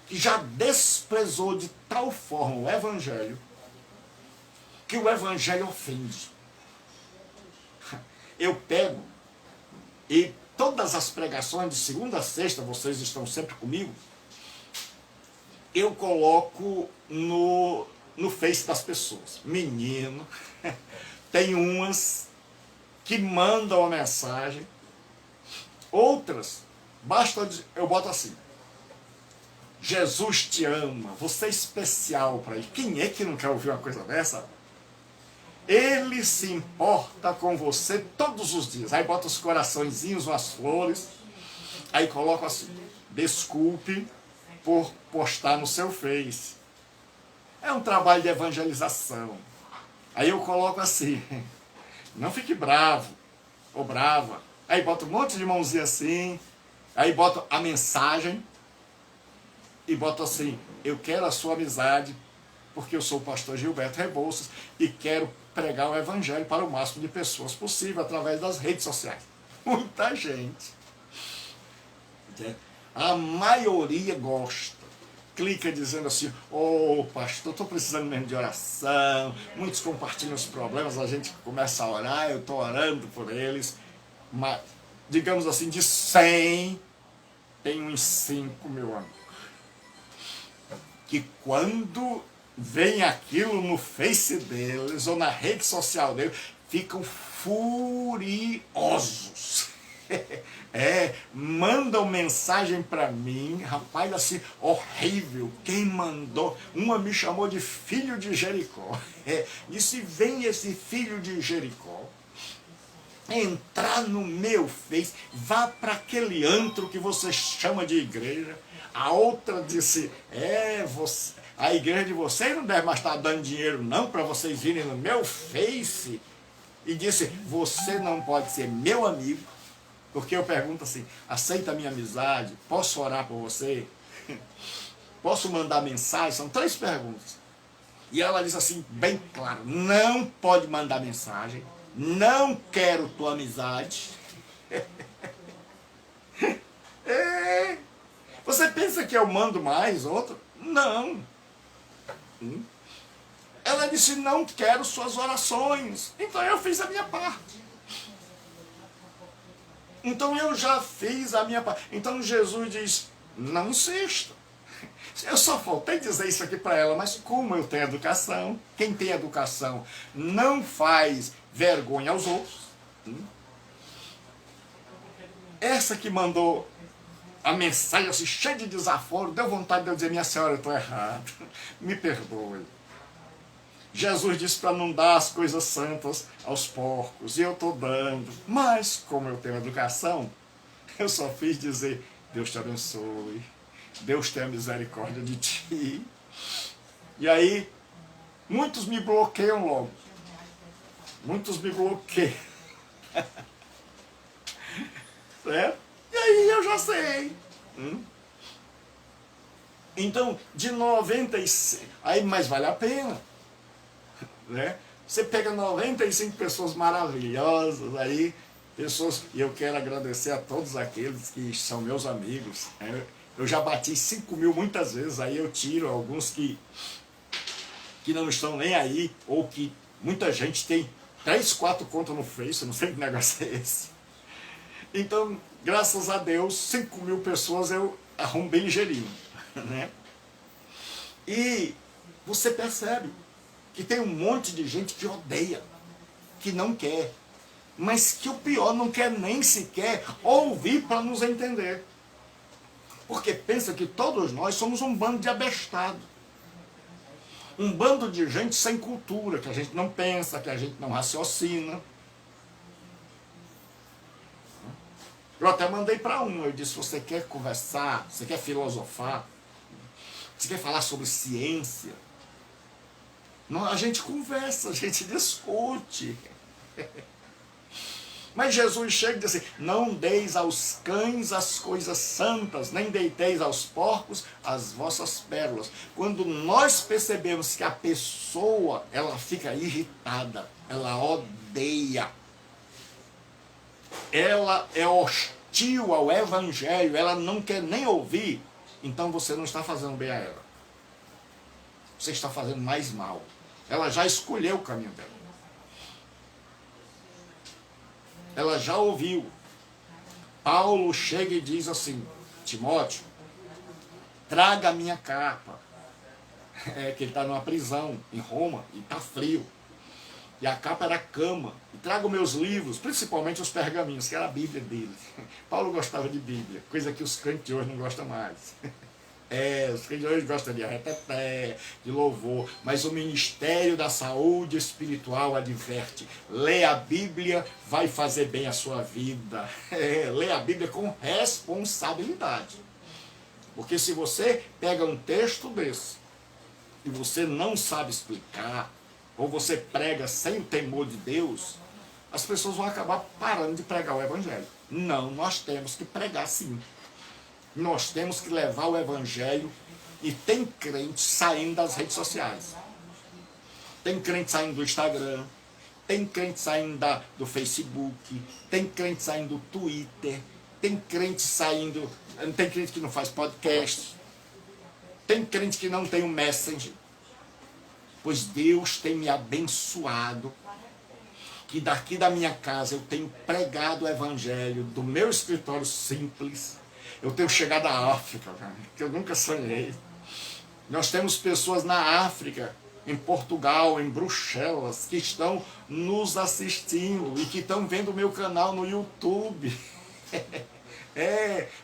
que já desprezou de tal forma o Evangelho, que o Evangelho ofende. Eu pego, e todas as pregações de segunda a sexta, vocês estão sempre comigo, eu coloco no Face das pessoas. Menino, tem umas que mandam uma mensagem, outras, basta eu boto assim: Jesus te ama, você é especial para ele. Quem é que não quer ouvir uma coisa dessa? Ele se importa com você todos os dias. Aí bota os coraçõezinhos, umas flores, aí coloca assim: desculpe por postar no seu Face. É um trabalho de evangelização. Aí eu coloco assim: não fique bravo ou brava. Aí bota um monte de mãozinha assim, aí bota a mensagem e bota assim: eu quero a sua amizade, porque eu sou o pastor Gilberto Rebouças e quero pregar o Evangelho para o máximo de pessoas possível através das redes sociais. Muita gente. A maioria gosta. Clica dizendo assim: ô pastor, estou precisando mesmo de oração. Muitos compartilham os problemas, a gente começa a orar, eu estou orando por eles. Mas, digamos assim, de 100, tem uns 5, meu amigo, que quando vem aquilo no Face deles ou na rede social deles, ficam furiosos. Mandam mensagem para mim, rapaz, assim, horrível. Quem mandou? Uma me chamou de filho de Jericó. E se vem esse filho de Jericó entrar no meu Face, vá para aquele antro que você chama de igreja. A outra disse: você, a igreja de vocês não deve mais estar dando dinheiro não para vocês virem no meu Face. E disse: você não pode ser meu amigo, porque eu pergunto assim: aceita a minha amizade? Posso orar por você? Posso mandar mensagem? São 3 perguntas. E ela diz assim, bem claro: não pode mandar mensagem, não quero tua amizade. Você pensa que eu mando mais outro? Não. Ela disse: não quero suas orações. Então eu fiz a minha parte. Então eu já fiz a minha parte. Então Jesus diz: não insista. Eu só faltei dizer isso aqui para ela, mas como eu tenho educação, quem tem educação não faz vergonha aos outros. Essa que mandou a mensagem assim, cheia de desaforo, deu vontade de eu dizer: minha senhora, eu estou errado, me perdoe. Jesus disse para não dar as coisas santas aos porcos, e eu estou dando. Mas, como eu tenho educação, eu só fiz dizer: Deus te abençoe, Deus tenha misericórdia de ti. E aí, muitos me bloqueiam logo. Muitos me bloqueiam. Certo? E aí eu já sei. Então, de 96, aí, mas vale a pena. Né? Você pega 95 pessoas maravilhosas aí, pessoas, e eu quero agradecer a todos aqueles que são meus amigos. Né? Eu já bati 5 mil muitas vezes, aí eu tiro alguns que não estão nem aí, ou que muita gente tem 3, 4 contas no Face, eu não sei que negócio é esse. Então, graças a Deus, 5 mil pessoas eu arrumo bem ligeirinho. Né? E você percebe que tem um monte de gente que odeia, que não quer, mas que o pior, não quer nem sequer ouvir para nos entender. Porque pensa que todos nós somos um bando de abestado. Um bando de gente sem cultura, que a gente não pensa, que a gente não raciocina. Eu até mandei para um, eu disse: você quer conversar, você quer filosofar, você quer falar sobre ciência? A gente conversa, a gente discute. Mas Jesus chega e diz assim: não deis aos cães as coisas santas, nem deiteis aos porcos as vossas pérolas. Quando nós percebemos que a pessoa, ela fica irritada, ela odeia, ela é hostil ao evangelho, ela não quer nem ouvir, então você não está fazendo bem a ela. Você está fazendo mais mal. Ela já escolheu o caminho dela. Ela já ouviu. Paulo chega e diz assim: Timóteo, traga a minha capa. Que ele está numa prisão em Roma e está frio. E a capa era a cama. E traga os meus livros, principalmente os pergaminhos, que era a Bíblia dele. Paulo gostava de Bíblia, coisa que os crentes de hoje não gostam mais. Os crentes de hoje gostam de arreteté, de louvor, mas o Ministério da Saúde Espiritual adverte: lê a Bíblia, vai fazer bem a sua vida. Lê a Bíblia com responsabilidade. Porque se você pega um texto desse e você não sabe explicar, ou você prega sem o temor de Deus, as pessoas vão acabar parando de pregar o Evangelho. Não, nós temos que pregar sim. Nós temos que levar o Evangelho, e tem crente saindo das redes sociais. Tem crente saindo do Instagram, tem crente saindo do Facebook, tem crente saindo do Twitter, tem crente saindo, tem crente que não faz podcast, tem crente que não tem um Messenger. Pois Deus tem me abençoado, que daqui da minha casa eu tenho pregado o Evangelho, do meu escritório simples. Eu tenho chegado à África, que eu nunca sonhei. Nós temos pessoas na África, em Portugal, em Bruxelas, que estão nos assistindo e que estão vendo o meu canal no YouTube.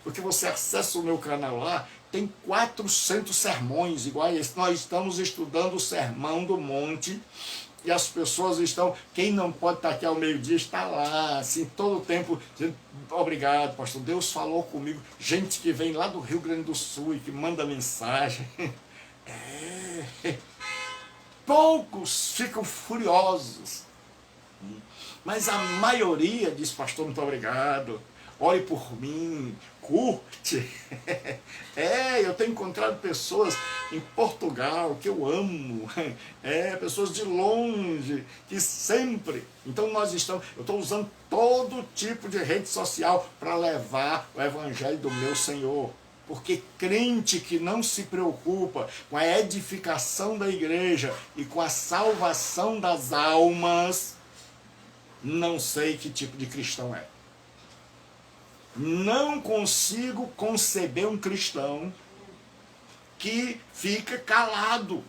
Porque você acessa o meu canal lá, tem 400 sermões iguais. Nós estamos estudando o Sermão do Monte. E as pessoas estão, quem não pode estar aqui ao meio-dia está lá, assim, todo o tempo, dizendo: obrigado, pastor, Deus falou comigo. Gente que vem lá do Rio Grande do Sul e que manda mensagem. Poucos ficam furiosos, mas a maioria diz: pastor, muito obrigado, ore por mim, curte. Eu tenho encontrado pessoas em Portugal que eu amo, pessoas de longe, que sempre. Então eu estou usando todo tipo de rede social para levar o Evangelho do meu Senhor. Porque crente que não se preocupa com a edificação da igreja e com a salvação das almas, não sei que tipo de cristão é. Não consigo conceber um cristão que fica calado.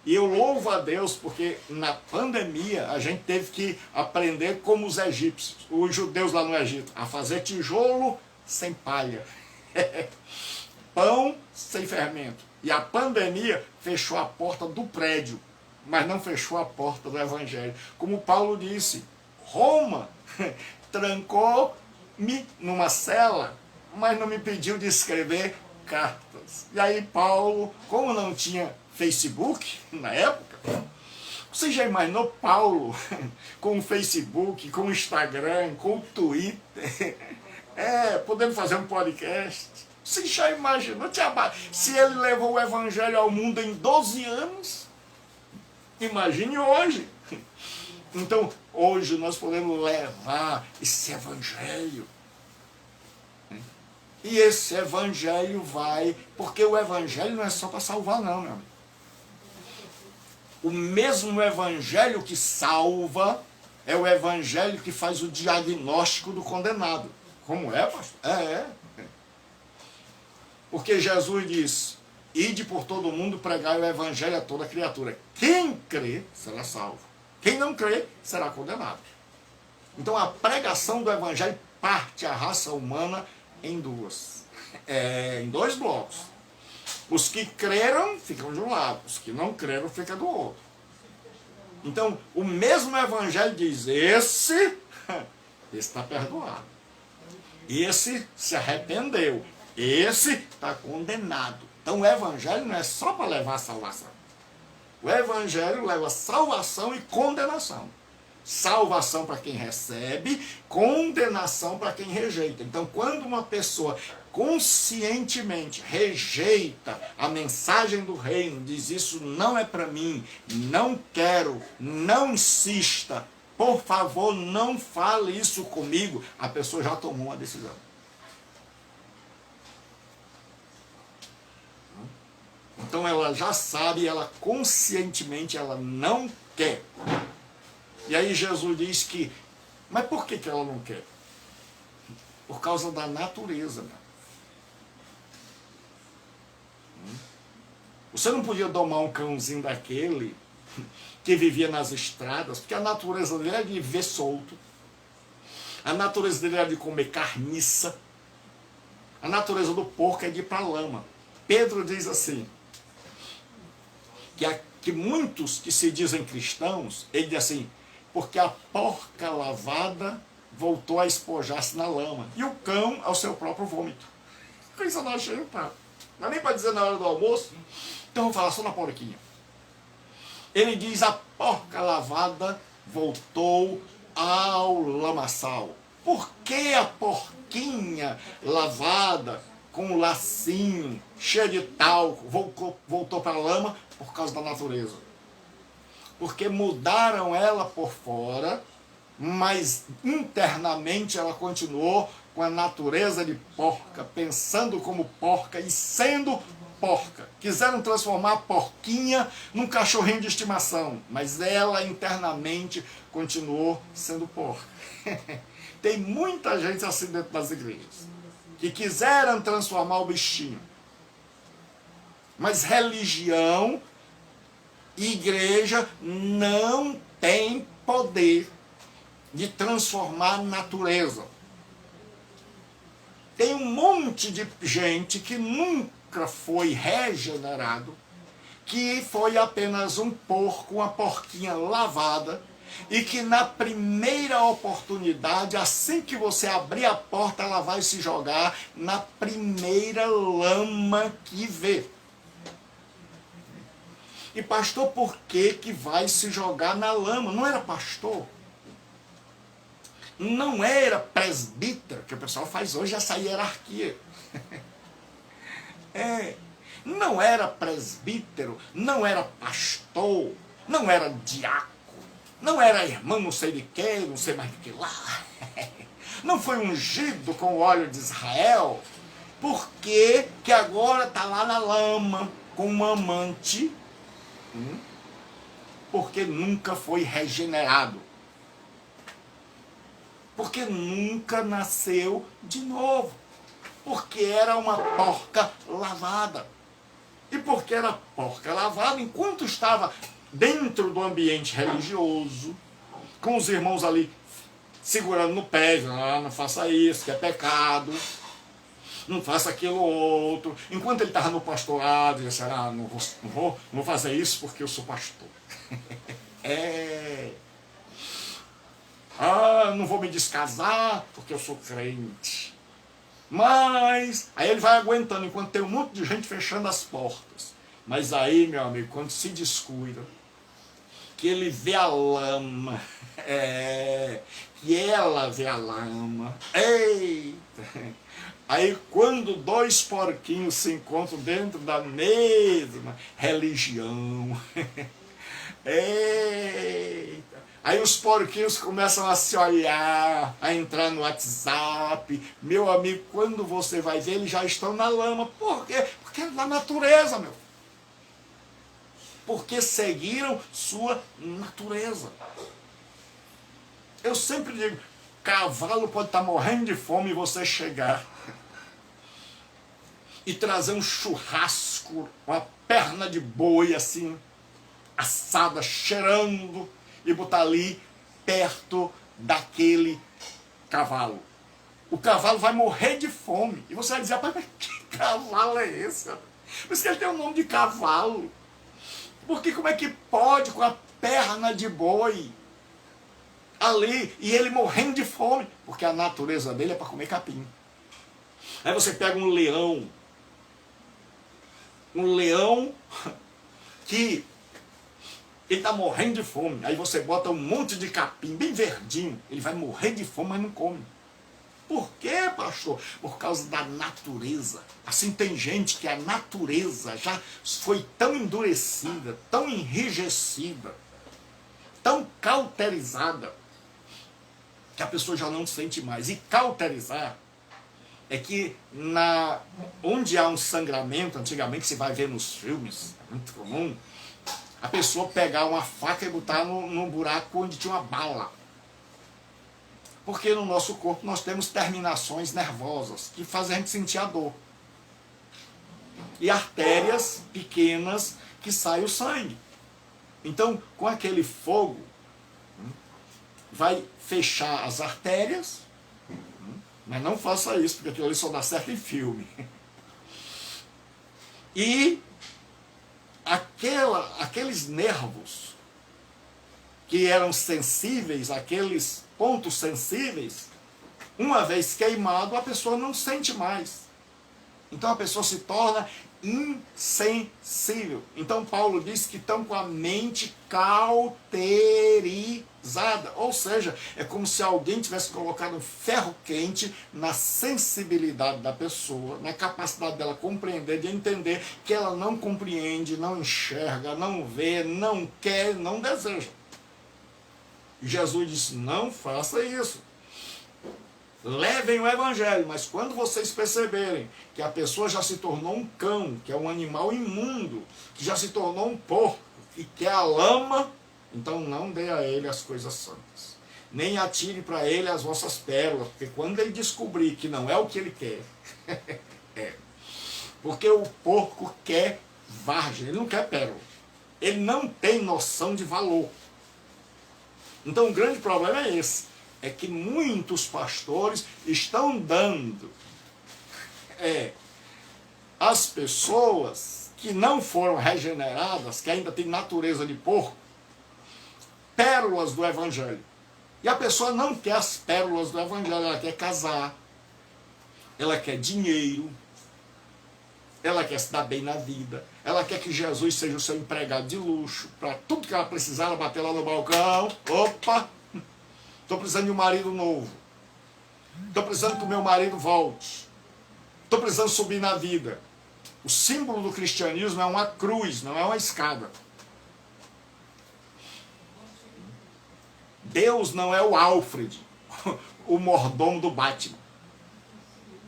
E eu louvo a Deus porque na pandemia a gente teve que aprender como os egípcios, os judeus lá no Egito, a fazer tijolo sem palha, pão sem fermento. E a pandemia fechou a porta do prédio, mas não fechou a porta do Evangelho. Como Paulo disse, Roma trancou-me numa cela, mas não me pediu de escrever cartas. E aí Paulo, como não tinha Facebook na época, você já imaginou Paulo com o Facebook, com o Instagram, com o Twitter, podendo fazer um podcast? Você já imaginou? Se ele levou o Evangelho ao mundo em 12 anos, imagine hoje. Então, hoje nós podemos levar esse Evangelho. E esse Evangelho vai... Porque o Evangelho não é só para salvar, não, meu amigo. O mesmo Evangelho que salva é o Evangelho que faz o diagnóstico do condenado. Como é, pastor? Porque Jesus diz: ide por todo mundo pregar o Evangelho a toda criatura. Quem crê será salvo. Quem não crê será condenado. Então a pregação do Evangelho parte a raça humana em duas. Em dois blocos. Os que creram ficam de um lado, os que não creram ficam do outro. Então o mesmo Evangelho diz: esse está perdoado. Esse se arrependeu. Esse está condenado. Então o Evangelho não é só para levar a salvação. O evangelho leva salvação e condenação. Salvação para quem recebe, condenação para quem rejeita. Então, quando uma pessoa conscientemente rejeita a mensagem do reino, diz isso não é para mim, não quero, não insista, por favor, não fale isso comigo, a pessoa já tomou uma decisão. Então ela já sabe, ela conscientemente ela não quer. E aí Jesus diz que, mas por que ela não quer? Por causa da natureza. Né? Você não podia domar um cãozinho daquele que vivia nas estradas, porque a natureza dele era de viver solto. A natureza dele era de comer carniça. A natureza do porco é de ir para a lama. Pedro diz assim, que muitos que se dizem cristãos, ele diz assim, porque a porca lavada voltou a espojar-se na lama, e o cão ao seu próprio vômito. Coisa nojenta. Não é nem para dizer na hora do almoço, então vou falar só na porquinha. Ele diz, a porca lavada voltou ao lamaçal. Por que a porquinha lavada, com um lacinho, cheia de talco, voltou para a lama? Por causa da natureza. Porque mudaram ela por fora, mas internamente ela continuou com a natureza de porca, pensando como porca e sendo porca. Quiseram transformar a porquinha num cachorrinho de estimação, mas ela internamente continuou sendo porca. Tem muita gente assim dentro das igrejas, que quiseram transformar o bichinho. Mas religião, igreja, não tem poder de transformar a natureza. Tem um monte de gente que nunca foi regenerado, que foi apenas um porco, uma porquinha lavada, e que na primeira oportunidade, assim que você abrir a porta, ela vai se jogar na primeira lama que vê. E pastor, por que vai se jogar na lama? Não era pastor. Não era presbítero, que o pessoal faz hoje essa hierarquia. Não era presbítero, não era pastor, não era diácono, não era irmão não sei de quê, não sei mais de que lá. Não foi ungido com o óleo de Israel. Por que agora está lá na lama com um amante? Porque nunca foi regenerado. Porque nunca nasceu de novo. Porque era uma porca lavada. E porque era porca lavada, enquanto estava dentro do ambiente religioso, com os irmãos ali segurando no pé, não faça isso, que é pecado, não faça aquilo outro. Enquanto ele estava no pastorado, ele disse, não vou fazer isso porque eu sou pastor. Não vou me descasar porque eu sou crente. Mas, aí ele vai aguentando, enquanto tem um monte de gente fechando as portas. Mas aí, meu amigo, quando se descuida, que ele vê a lama, que ela vê a lama, eita! Aí quando dois porquinhos se encontram dentro da mesma religião, eita! Aí os porquinhos começam a se olhar, a entrar no WhatsApp. Meu amigo, quando você vai ver, eles já estão na lama. Por quê? Porque é da natureza, meu. Porque seguiram sua natureza. Eu sempre digo, cavalo pode estar morrendo de fome e você chegar e trazer um churrasco, uma perna de boi assim, assada, cheirando, e botar ali perto daquele cavalo. O cavalo vai morrer de fome. E você vai dizer, mas que cavalo é esse? Por isso que ele tem o nome de cavalo. Porque como é que pode com a perna de boi ali e ele morrendo de fome? Porque a natureza dele é para comer capim. Aí você pega um leão que Ele está morrendo de fome. Aí você bota um monte de capim bem verdinho. Ele vai morrer de fome, mas não come. Por quê, pastor? Por causa da natureza. Assim, tem gente que a natureza já foi tão endurecida, tão enrijecida, tão cauterizada, que a pessoa já não sente mais. E cauterizar é que onde há um sangramento, antigamente você vai ver nos filmes, é muito comum, a pessoa pegar uma faca e botar num buraco onde tinha uma bala. Porque no nosso corpo nós temos terminações nervosas que fazem a gente sentir a dor. E artérias pequenas que sai o sangue. Então, com aquele fogo, vai fechar as artérias, mas não faça isso, porque aquilo ali só dá certo em filme. E aqueles nervos que eram sensíveis, aqueles pontos sensíveis, uma vez queimado, a pessoa não sente mais. Então a pessoa se torna insensível. Então Paulo diz que estão com a mente cauterizada. Ou seja, é como se alguém tivesse colocado um ferro quente na sensibilidade da pessoa, na capacidade dela compreender, de entender que ela não compreende, não enxerga, não vê, não quer, não deseja. E Jesus disse, não faça isso. Levem o evangelho, mas quando vocês perceberem que a pessoa já se tornou um cão, que é um animal imundo, que já se tornou um porco e quer a lama, então não dê a ele as coisas santas. Nem atire para ele as vossas pérolas, porque quando ele descobrir que não é o que ele quer, porque o porco quer vargem, ele não quer pérola. Ele não tem noção de valor. Então o grande problema é esse. É que muitos pastores estão dando às pessoas que não foram regeneradas, que ainda têm natureza de porco, pérolas do evangelho. E a pessoa não quer as pérolas do evangelho, ela quer casar, ela quer dinheiro, ela quer se dar bem na vida, ela quer que Jesus seja o seu empregado de luxo, para tudo que ela precisar, ela bater lá no balcão, opa, estou precisando de um marido novo, estou precisando que o meu marido volte, estou precisando subir na vida. O símbolo do cristianismo é uma cruz, não é uma escada. Deus não é o Alfred, o mordomo do Batman.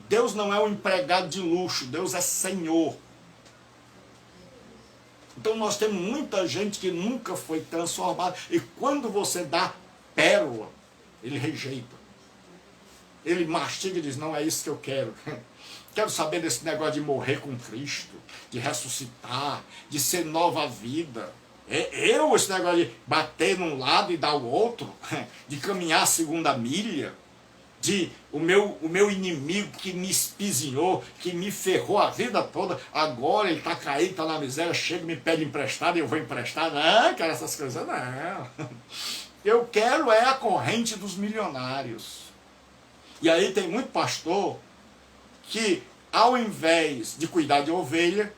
Deus não é um empregado de luxo, Deus é Senhor. Então nós temos muita gente que nunca foi transformada. E quando você dá pérola, ele rejeita. Ele mastiga e diz, não é isso que eu quero. Quero saber desse negócio de morrer com Cristo, de ressuscitar, de ser nova vida. Esse negócio de bater num lado e dar o outro, de caminhar a segunda milha, de o meu inimigo que me espizinhou, que me ferrou a vida toda, agora ele está caído, está na miséria, chega e me pede emprestado e eu vou emprestar. Não, quero essas coisas, não. Eu quero a corrente dos milionários. E aí tem muito pastor que, ao invés de cuidar de ovelha,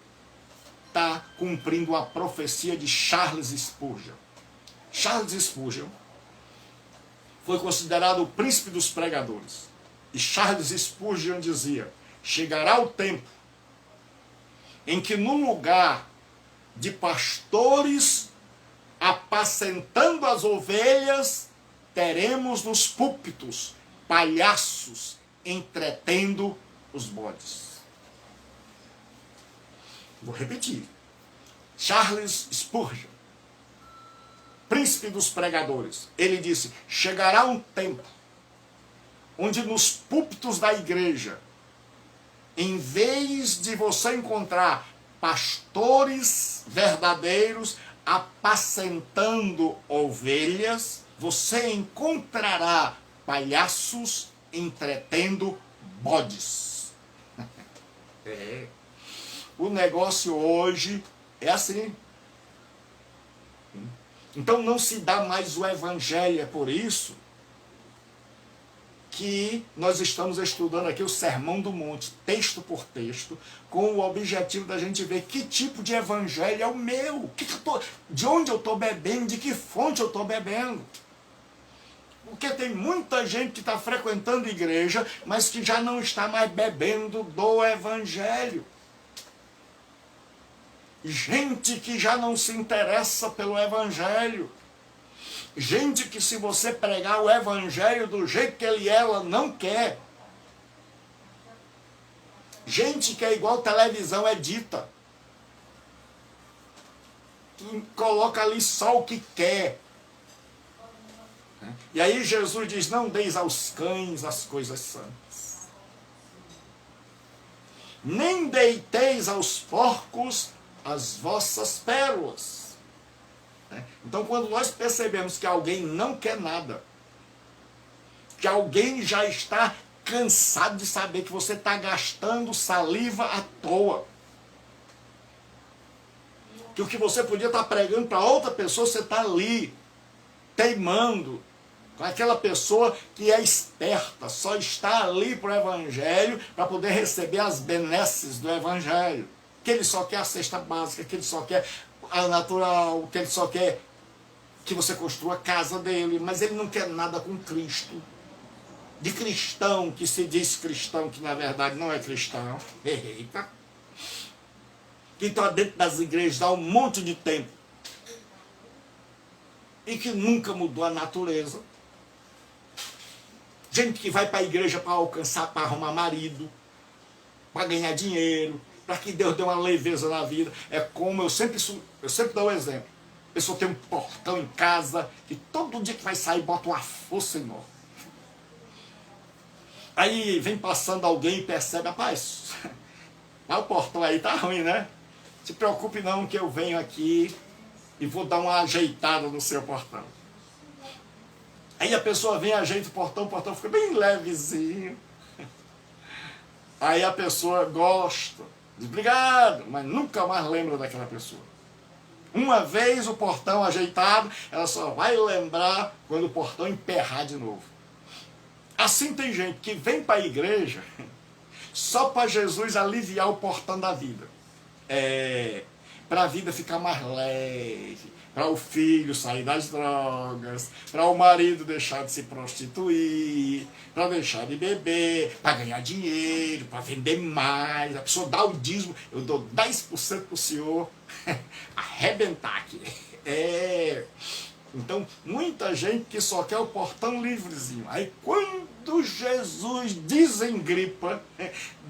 está cumprindo a profecia de Charles Spurgeon. Charles Spurgeon foi considerado o príncipe dos pregadores. E Charles Spurgeon dizia, chegará o tempo em que no lugar de pastores apacentando as ovelhas, teremos nos púlpitos palhaços entretendo os bodes. Vou repetir. Charles Spurgeon, príncipe dos pregadores, ele disse, chegará um tempo onde nos púlpitos da igreja, em vez de você encontrar pastores verdadeiros apacentando ovelhas, você encontrará palhaços entretendo bodes. O negócio hoje é assim. Então não se dá mais o evangelho, é por isso que nós estamos estudando aqui o Sermão do Monte, texto por texto, com o objetivo da gente ver que tipo de evangelho é o meu, de onde eu estou bebendo, de que fonte eu estou bebendo. Porque tem muita gente que está frequentando igreja, mas que já não está mais bebendo do evangelho. Gente que já não se interessa pelo evangelho. Gente que, se você pregar o evangelho do jeito que ele é, ela não quer. Gente que é igual televisão edita. Que coloca ali só o que quer. E aí Jesus diz, não deis aos cães as coisas santas. Nem deiteis aos porcos as vossas pérolas. Então, quando nós percebemos que alguém não quer nada, que alguém já está cansado de saber que você está gastando saliva à toa, que o que você podia estar pregando para outra pessoa, você está ali, teimando, com aquela pessoa que é esperta, só está ali para o evangelho, para poder receber as benesses do evangelho, que ele só quer a cesta básica, que ele só quer a natural, que ele só quer que você construa a casa dele, mas ele não quer nada com Cristo. De cristão, que se diz cristão, que na verdade não é cristão. Eita! Que está dentro das igrejas há um monte de tempo. E que nunca mudou a natureza. Gente que vai para a igreja para alcançar, para arrumar marido, para ganhar dinheiro, para que Deus dê uma leveza na vida. É como eu sempre dou um exemplo. A pessoa tem um portão em casa, que todo dia que vai sair bota uma força enorme. Aí vem passando alguém e percebe, rapaz, o portão aí tá ruim, né? Se preocupe não que eu venho aqui e vou dar uma ajeitada no seu portão. Aí a pessoa vem, ajeita o portão fica bem levezinho. Aí a pessoa gosta, diz obrigado, mas nunca mais lembra daquela pessoa. Uma vez o portão ajeitado, ela só vai lembrar quando o portão emperrar de novo. Assim tem gente que vem para a igreja só para Jesus aliviar o portão da vida. Para a vida ficar mais leve, para o filho sair das drogas, para o marido deixar de se prostituir, para deixar de beber, para ganhar dinheiro, para vender mais. A pessoa dá o dízimo, eu dou 10% para o senhor arrebentar aqui. Então, muita gente que só quer o portão livrezinho. Aí quando Jesus desengripa,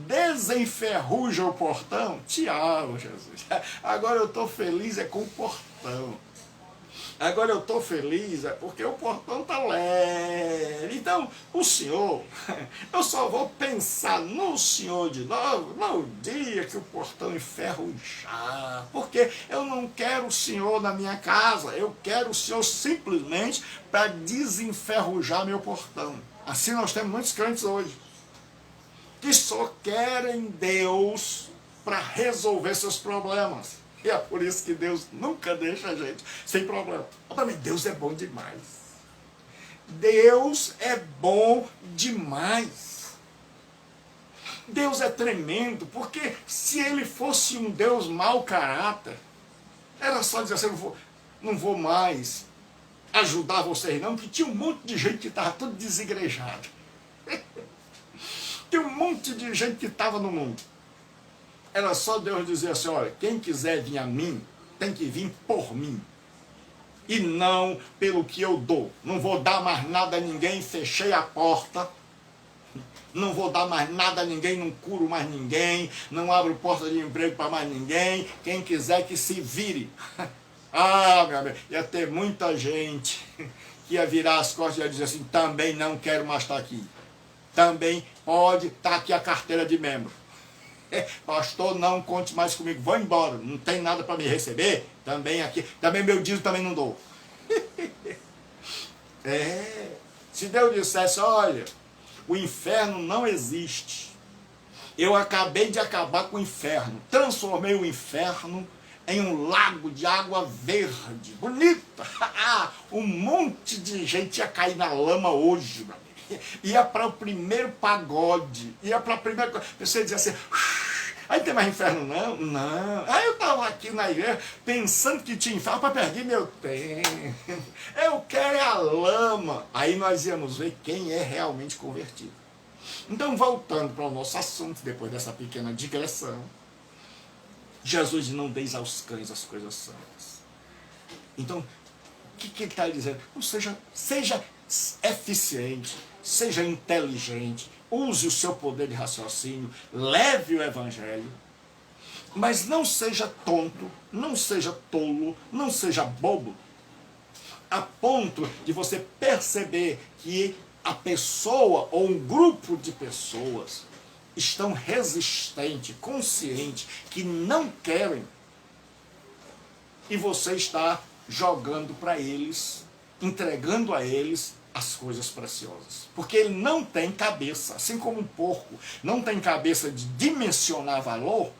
desenferruja o portão, tchau, Jesus. Agora eu estou feliz com o portão. Agora eu estou feliz porque o portão está leve. Então, o Senhor, eu só vou pensar no Senhor de novo no dia que o portão enferrujar. Porque eu não quero o Senhor na minha casa, eu quero o Senhor simplesmente para desenferrujar meu portão. Assim nós temos muitos crentes hoje, que só querem Deus para resolver seus problemas. E é por isso que Deus nunca deixa a gente sem problema. Também Deus é bom demais. Deus é bom demais. Deus é tremendo, porque se ele fosse um Deus mau caráter, era só dizer assim, não vou mais ajudar vocês não, porque tinha um monte de gente que estava tudo desigrejado. Tinha um monte de gente que estava no mundo. Era só Deus dizer assim, olha, quem quiser vir a mim, tem que vir por mim. E não pelo que eu dou. Não vou dar mais nada a ninguém, fechei a porta. Não vou dar mais nada a ninguém, não curo mais ninguém, não abro porta de emprego para mais ninguém. Quem quiser que se vire. Meu amigo, ia ter muita gente que ia virar as costas e ia dizer assim, também não quero mais estar aqui. Também pode estar aqui a carteira de membro. Pastor, não conte mais comigo, vou embora, não tem nada para me receber, também aqui, também meu dízimo também não dou. Se Deus dissesse, olha, o inferno não existe, eu acabei de acabar com o inferno, transformei o inferno em um lago de água verde, bonita, um monte de gente ia cair na lama hoje, meu amigo. ia para o primeiro pagode, ia para a primeira coisa. A pessoa dizia assim, aí não tem mais inferno não? Não. Aí eu estava aqui na igreja pensando que tinha inferno, para perder meu tempo. Eu quero a lama. Aí nós íamos ver quem é realmente convertido. Então, voltando para o nosso assunto, depois dessa pequena digressão, Jesus diz, não deis aos cães as coisas santas. Então, o que ele está dizendo? Ou seja eficiente, seja inteligente, use o seu poder de raciocínio, leve o evangelho, mas não seja tonto, não seja tolo, não seja bobo, a ponto de você perceber que a pessoa ou um grupo de pessoas estão resistentes, conscientes, que não querem, e você está jogando para eles, entregando a eles as coisas preciosas. Porque ele não tem cabeça, assim como um porco não tem cabeça de dimensionar valor,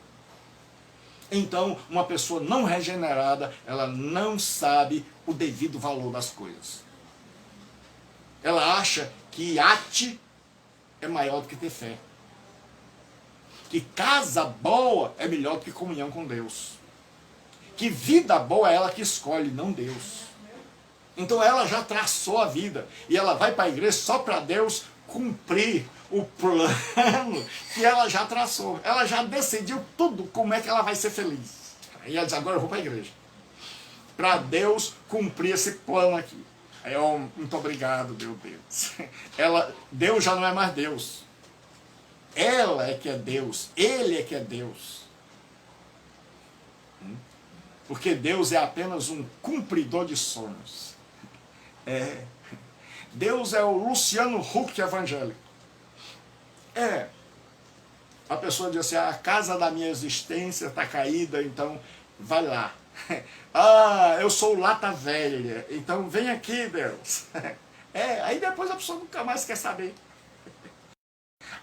então uma pessoa não regenerada, ela não sabe o devido valor das coisas. Ela acha que iate é maior do que ter fé. Que casa boa é melhor do que comunhão com Deus. Que vida boa é ela que escolhe, não Deus. Então ela já traçou a vida. E ela vai para a igreja só para Deus cumprir o plano que ela já traçou. Ela já decidiu tudo como é que ela vai ser feliz. Aí ela diz, agora eu vou para a igreja. Para Deus cumprir esse plano aqui. Aí eu, muito obrigado, meu Deus. Deus já não é mais Deus. Ela é que é Deus. Ele é que é Deus. Porque Deus é apenas um cumpridor de sonhos. Deus é o Luciano Huck evangélico. A pessoa diz assim, a casa da minha existência está caída, então vai lá. Eu sou lata velha, então vem aqui, Deus. Aí depois a pessoa nunca mais quer saber.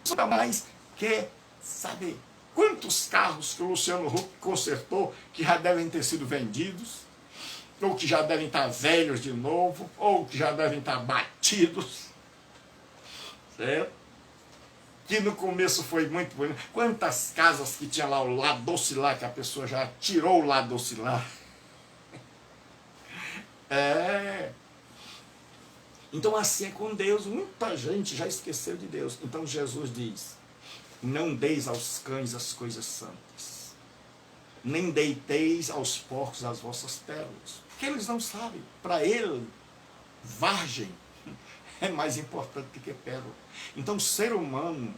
Nunca mais quer saber. Quantos carros que o Luciano Huck consertou que já devem ter sido vendidos, ou que já devem estar velhos de novo, ou que já devem estar batidos, certo? Que no começo foi muito bonito. Quantas casas que tinha lá o lado docilar, que a pessoa já tirou o lado docilar. Então assim é com Deus. Muita gente já esqueceu de Deus. Então Jesus diz, não deis aos cães as coisas santas, nem deiteis aos porcos as vossas pérolas. Porque eles não sabem. Para ele, vargem é mais importante do que pérola. Então o ser humano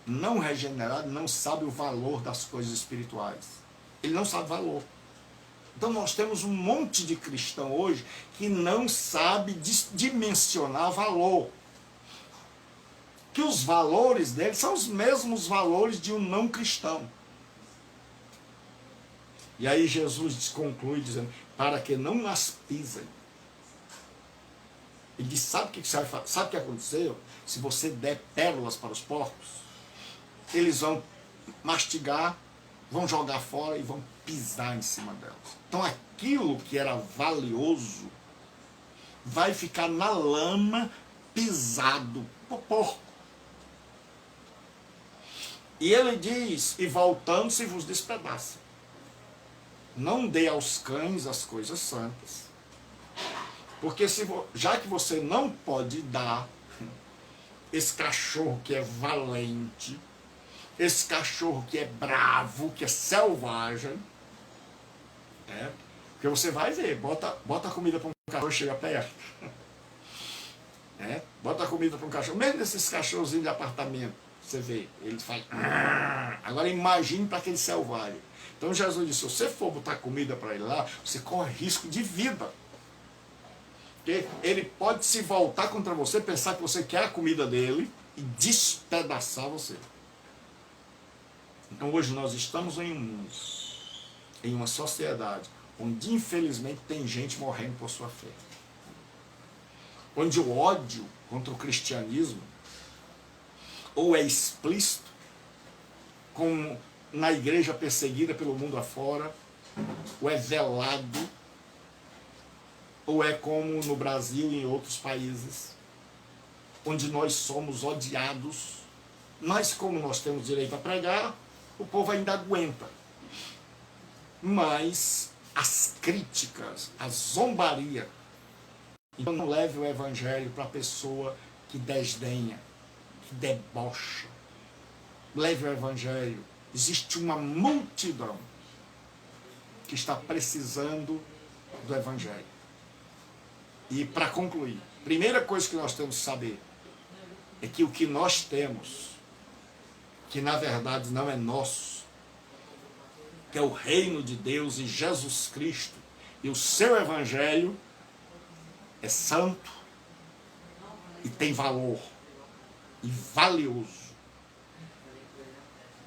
não regenerado não sabe o valor das coisas espirituais. Ele não sabe valor. Então nós temos um monte de cristão hoje que não sabe dimensionar valor. Que os valores dele são os mesmos valores de um não cristão. E aí Jesus conclui dizendo, para que não as pisem. Ele diz, sabe o que aconteceu? Se você der pérolas para os porcos, eles vão mastigar, vão jogar fora e vão pisar em cima delas. Então aquilo que era valioso vai ficar na lama, pisado por porco. E ele diz, e voltando-se vos despedaça. Não dê aos cães as coisas santas. Porque já que você não pode dar esse cachorro que é valente, esse cachorro que é bravo, que é selvagem, porque você vai ver, bota a comida para um cachorro, chega perto. Bota a comida para um cachorro, mesmo esses cachorrozinhos de apartamento, você vê, ele faz. Agora imagine para aquele selvagem. Então Jesus disse, se você for botar comida para ele lá, você corre risco de vida. Porque ele pode se voltar contra você, pensar que você quer a comida dele e despedaçar você. Então hoje nós estamos em um mundo, em uma sociedade, onde infelizmente tem gente morrendo por sua fé. Onde o ódio contra o cristianismo ou é explícito, como na igreja perseguida pelo mundo afora, ou é velado, ou é como no Brasil e em outros países, onde nós somos odiados, mas como nós temos direito a pregar, o povo ainda aguenta. Mas as críticas, a zombaria, então não leve o evangelho para a pessoa que desdenha, que debocha. Leve o evangelho. Existe uma multidão que está precisando do evangelho. E para concluir, primeira coisa que nós temos que saber é que o que nós temos, que na verdade não é nosso, que é o reino de Deus e Jesus Cristo, e o seu evangelho é santo e tem valor e valioso,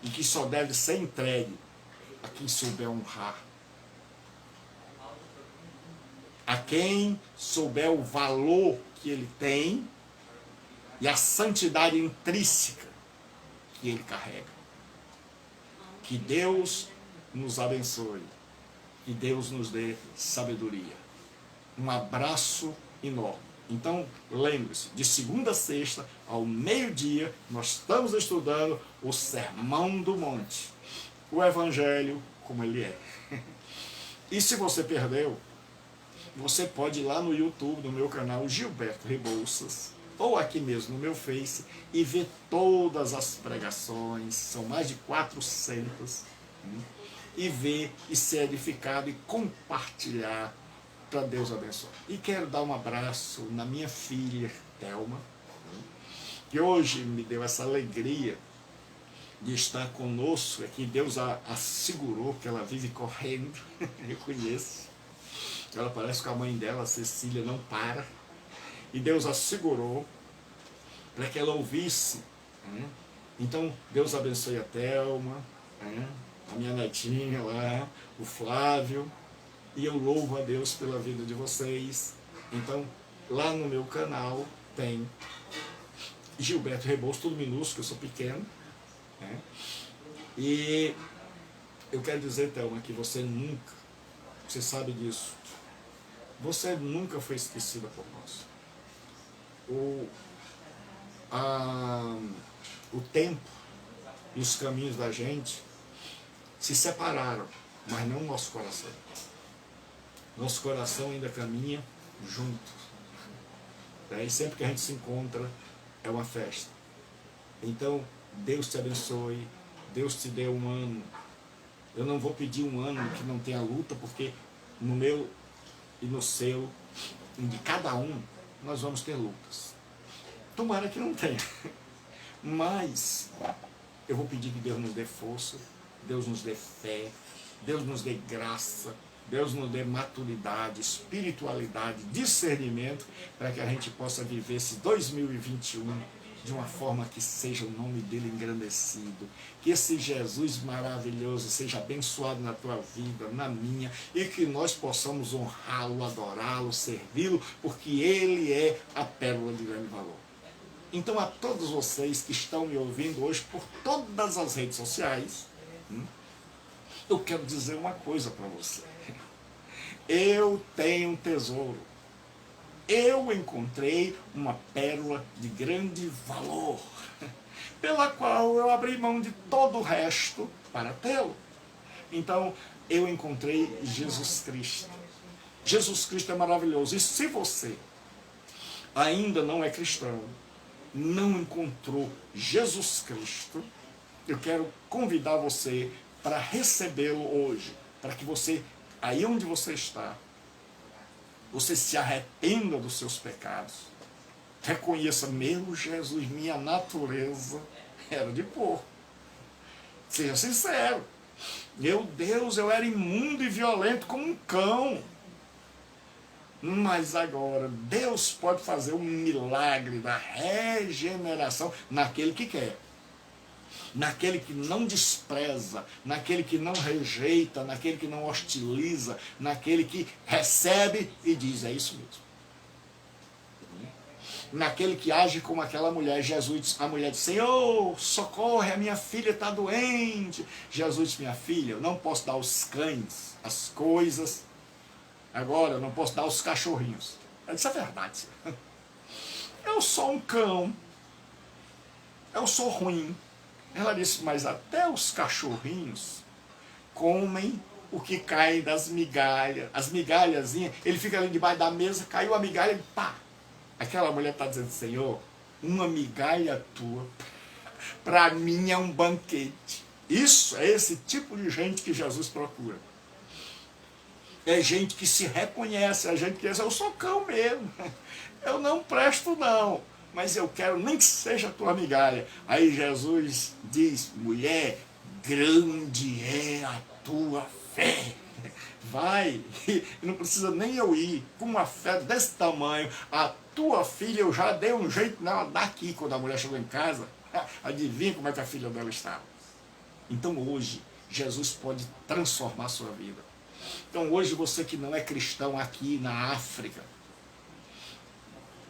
e que só deve ser entregue a quem souber honrar, a quem souber o valor que ele tem e a santidade intrínseca que ele carrega. Que Deus nos abençoe, que Deus nos dê sabedoria. Um abraço enorme. Então, lembre-se, de segunda a sexta, ao meio-dia, nós estamos estudando o Sermão do Monte, o Evangelho como ele é. E se você perdeu, você pode ir lá no YouTube, no meu canal Gilberto Rebouças, ou aqui mesmo no meu Face, e ver todas as pregações, são mais de 400, e ver e ser edificado e compartilhar para Deus abençoar. E quero dar um abraço na minha filha, Thelma, que hoje me deu essa alegria de estar conosco, é que Deus a segurou, que ela vive correndo, eu conheço. Ela parece com a mãe dela, a Cecília, não para. E Deus a segurou para que ela ouvisse. Então, Deus abençoe a Thelma, a minha netinha lá, o Flávio. E eu louvo a Deus pela vida de vocês. Então, lá no meu canal tem Gilberto Rebouças, tudo minúsculo, eu sou pequeno. E eu quero dizer, Thelma, que você sabe disso, você nunca foi esquecida por nós. O tempo e os caminhos da gente se separaram, mas não o nosso coração. Nosso coração ainda caminha junto. E sempre que a gente se encontra, é uma festa. Então, Deus te abençoe, Deus te dê um ano. Eu não vou pedir um ano que não tenha luta, porque no meu e no seu, e de cada um, nós vamos ter lutas. Tomara que não tenha. Mas eu vou pedir que Deus nos dê força, Deus nos dê fé, Deus nos dê graça, Deus nos dê maturidade, espiritualidade, discernimento, para que a gente possa viver esse 2021 de uma forma que seja o nome dele engrandecido, que esse Jesus maravilhoso seja abençoado na tua vida, na minha, e que nós possamos honrá-lo, adorá-lo, servi-lo, porque ele é a pérola de grande valor. Então, a todos vocês que estão me ouvindo hoje por todas as redes sociais, eu quero dizer uma coisa para você. Eu tenho um tesouro. Eu encontrei uma pérola de grande valor, pela qual eu abri mão de todo o resto para tê-lo. Então, eu encontrei Jesus Cristo. Jesus Cristo é maravilhoso. E se você ainda não é cristão, não encontrou Jesus Cristo, eu quero convidar você para recebê-lo hoje, para que você, aí onde você está, você se arrependa dos seus pecados, reconheça, meu Jesus, minha natureza era de porco. Seja sincero. Meu Deus, eu era imundo e violento como um cão. Mas agora, Deus pode fazer um milagre da regeneração naquele que quer. Naquele que não despreza, naquele que não rejeita, naquele que não hostiliza, naquele que recebe e diz, é isso mesmo. Naquele que age como aquela mulher. Jesus, a mulher disse, Senhor, socorre, a minha filha está doente. Jesus disse, minha filha, eu não posso dar aos cães as coisas, agora eu não posso dar aos cachorrinhos. Ela disse, é verdade. Eu sou um cão. Eu sou ruim. Ela disse, mas até os cachorrinhos comem o que cai das migalhas. As migalhazinhas, ele fica ali debaixo da mesa, caiu a migalha e pá. Aquela mulher está dizendo, Senhor, uma migalha tua, para mim é um banquete. Isso é esse tipo de gente que Jesus procura. É gente que se reconhece, é gente que diz, eu sou cão mesmo, eu não presto não, mas eu quero nem que seja a tua migalha. Aí Jesus diz, mulher, grande é a tua fé. Vai, não precisa nem eu ir, com uma fé desse tamanho, a tua filha eu já dei um jeito nela daqui, quando a mulher chegou em casa, adivinha como é que a filha dela estava. Então hoje, Jesus pode transformar a sua vida. Então hoje você que não é cristão aqui na África,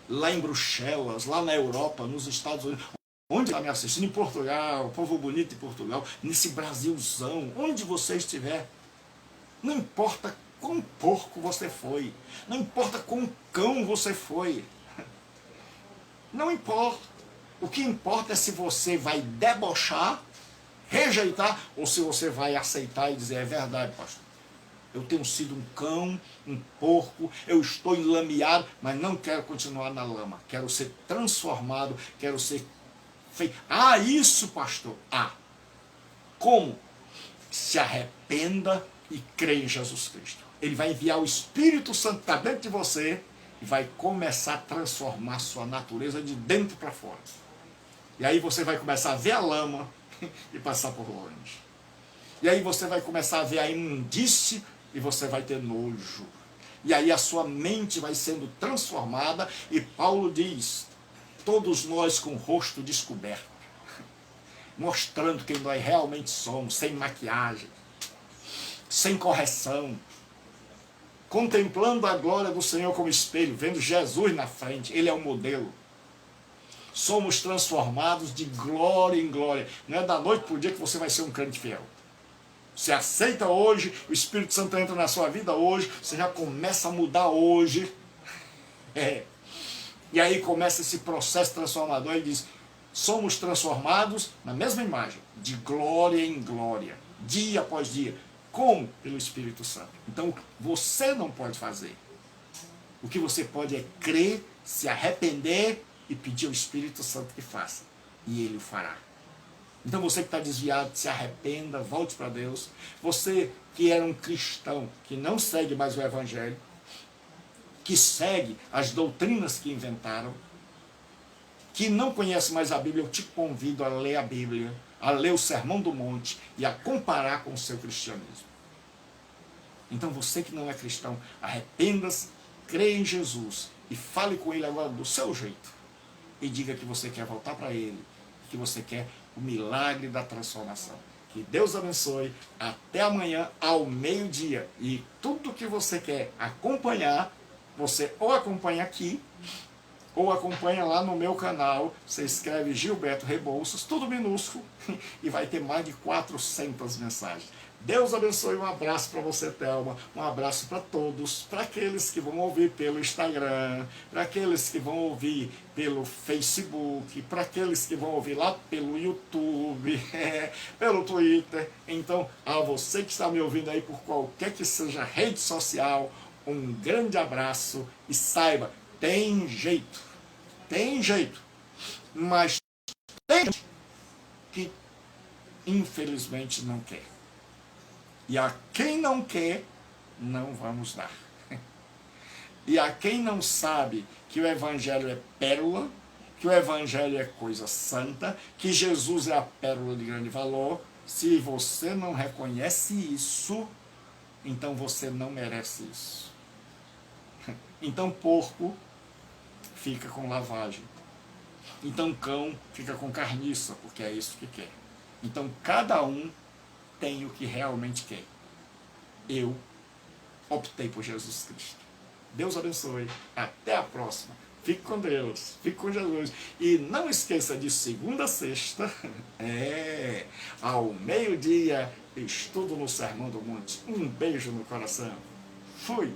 lá em Bruxelas, lá na Europa, nos Estados Unidos, onde está me assistindo, em Portugal, povo bonito de Portugal, nesse Brasilzão, onde você estiver, não importa quão porco você foi, não importa quão cão você foi, não importa. O que importa é se você vai debochar, rejeitar, ou se você vai aceitar e dizer, é verdade, pastor. Eu tenho sido um cão, um porco, eu estou enlameado, mas não quero continuar na lama. Quero ser transformado, quero ser feito. Ah, isso, pastor. Ah, como? Se arrependa e crê em Jesus Cristo. Ele vai enviar o Espírito Santo para dentro de você e vai começar a transformar sua natureza de dentro para fora. E aí você vai começar a ver a lama e passar por longe. E aí você vai começar a ver a imundície e você vai ter nojo. E aí a sua mente vai sendo transformada e Paulo diz, todos nós com o rosto descoberto, mostrando quem nós realmente somos, sem maquiagem, sem correção, contemplando a glória do Senhor como espelho, vendo Jesus na frente, Ele é o modelo. Somos transformados de glória em glória. Não é da noite para o dia que você vai ser um crente fiel. Você aceita hoje, o Espírito Santo entra na sua vida hoje, você já começa a mudar hoje. E aí começa esse processo transformador e diz, somos transformados na mesma imagem, de glória em glória, dia após dia. Como? Pelo Espírito Santo. Então você não pode fazer. O que você pode é crer, se arrepender e pedir ao Espírito Santo que faça. E Ele o fará. Então você que está desviado, se arrependa, volte para Deus. Você que era um cristão, que não segue mais o Evangelho, que segue as doutrinas que inventaram, que não conhece mais a Bíblia, eu te convido a ler a Bíblia, a ler o Sermão do Monte e a comparar com o seu cristianismo. Então você que não é cristão, arrependa-se, creia em Jesus e fale com Ele agora do seu jeito. E diga que você quer voltar para Ele, que você quer o milagre da transformação. Que Deus abençoe. Até amanhã ao meio-dia. E tudo que você quer acompanhar, você ou acompanha aqui, ou acompanha lá no meu canal. Você escreve Gilberto Rebouças, tudo minúsculo, e vai ter mais de 400 mensagens. Deus abençoe, um abraço para você, Thelma, um abraço para todos, para aqueles que vão ouvir pelo Instagram, para aqueles que vão ouvir pelo Facebook, para aqueles que vão ouvir lá pelo YouTube, pelo Twitter. Então, a você que está me ouvindo aí por qualquer que seja rede social, um grande abraço e saiba, tem jeito, mas tem gente que infelizmente não quer. E a quem não quer, não vamos dar. E a quem não sabe que o Evangelho é pérola, que o Evangelho é coisa santa, que Jesus é a pérola de grande valor, se você não reconhece isso, então você não merece isso. Então porco fica com lavagem. Então cão fica com carniça, porque é isso que quer. Então cada um tem o que realmente quer. Eu optei por Jesus Cristo. Deus abençoe. Até a próxima. Fique com Deus. Fique com Jesus. E não esqueça de segunda a sexta, ao meio-dia, estudo no Sermão do Monte. Um beijo no coração. Fui.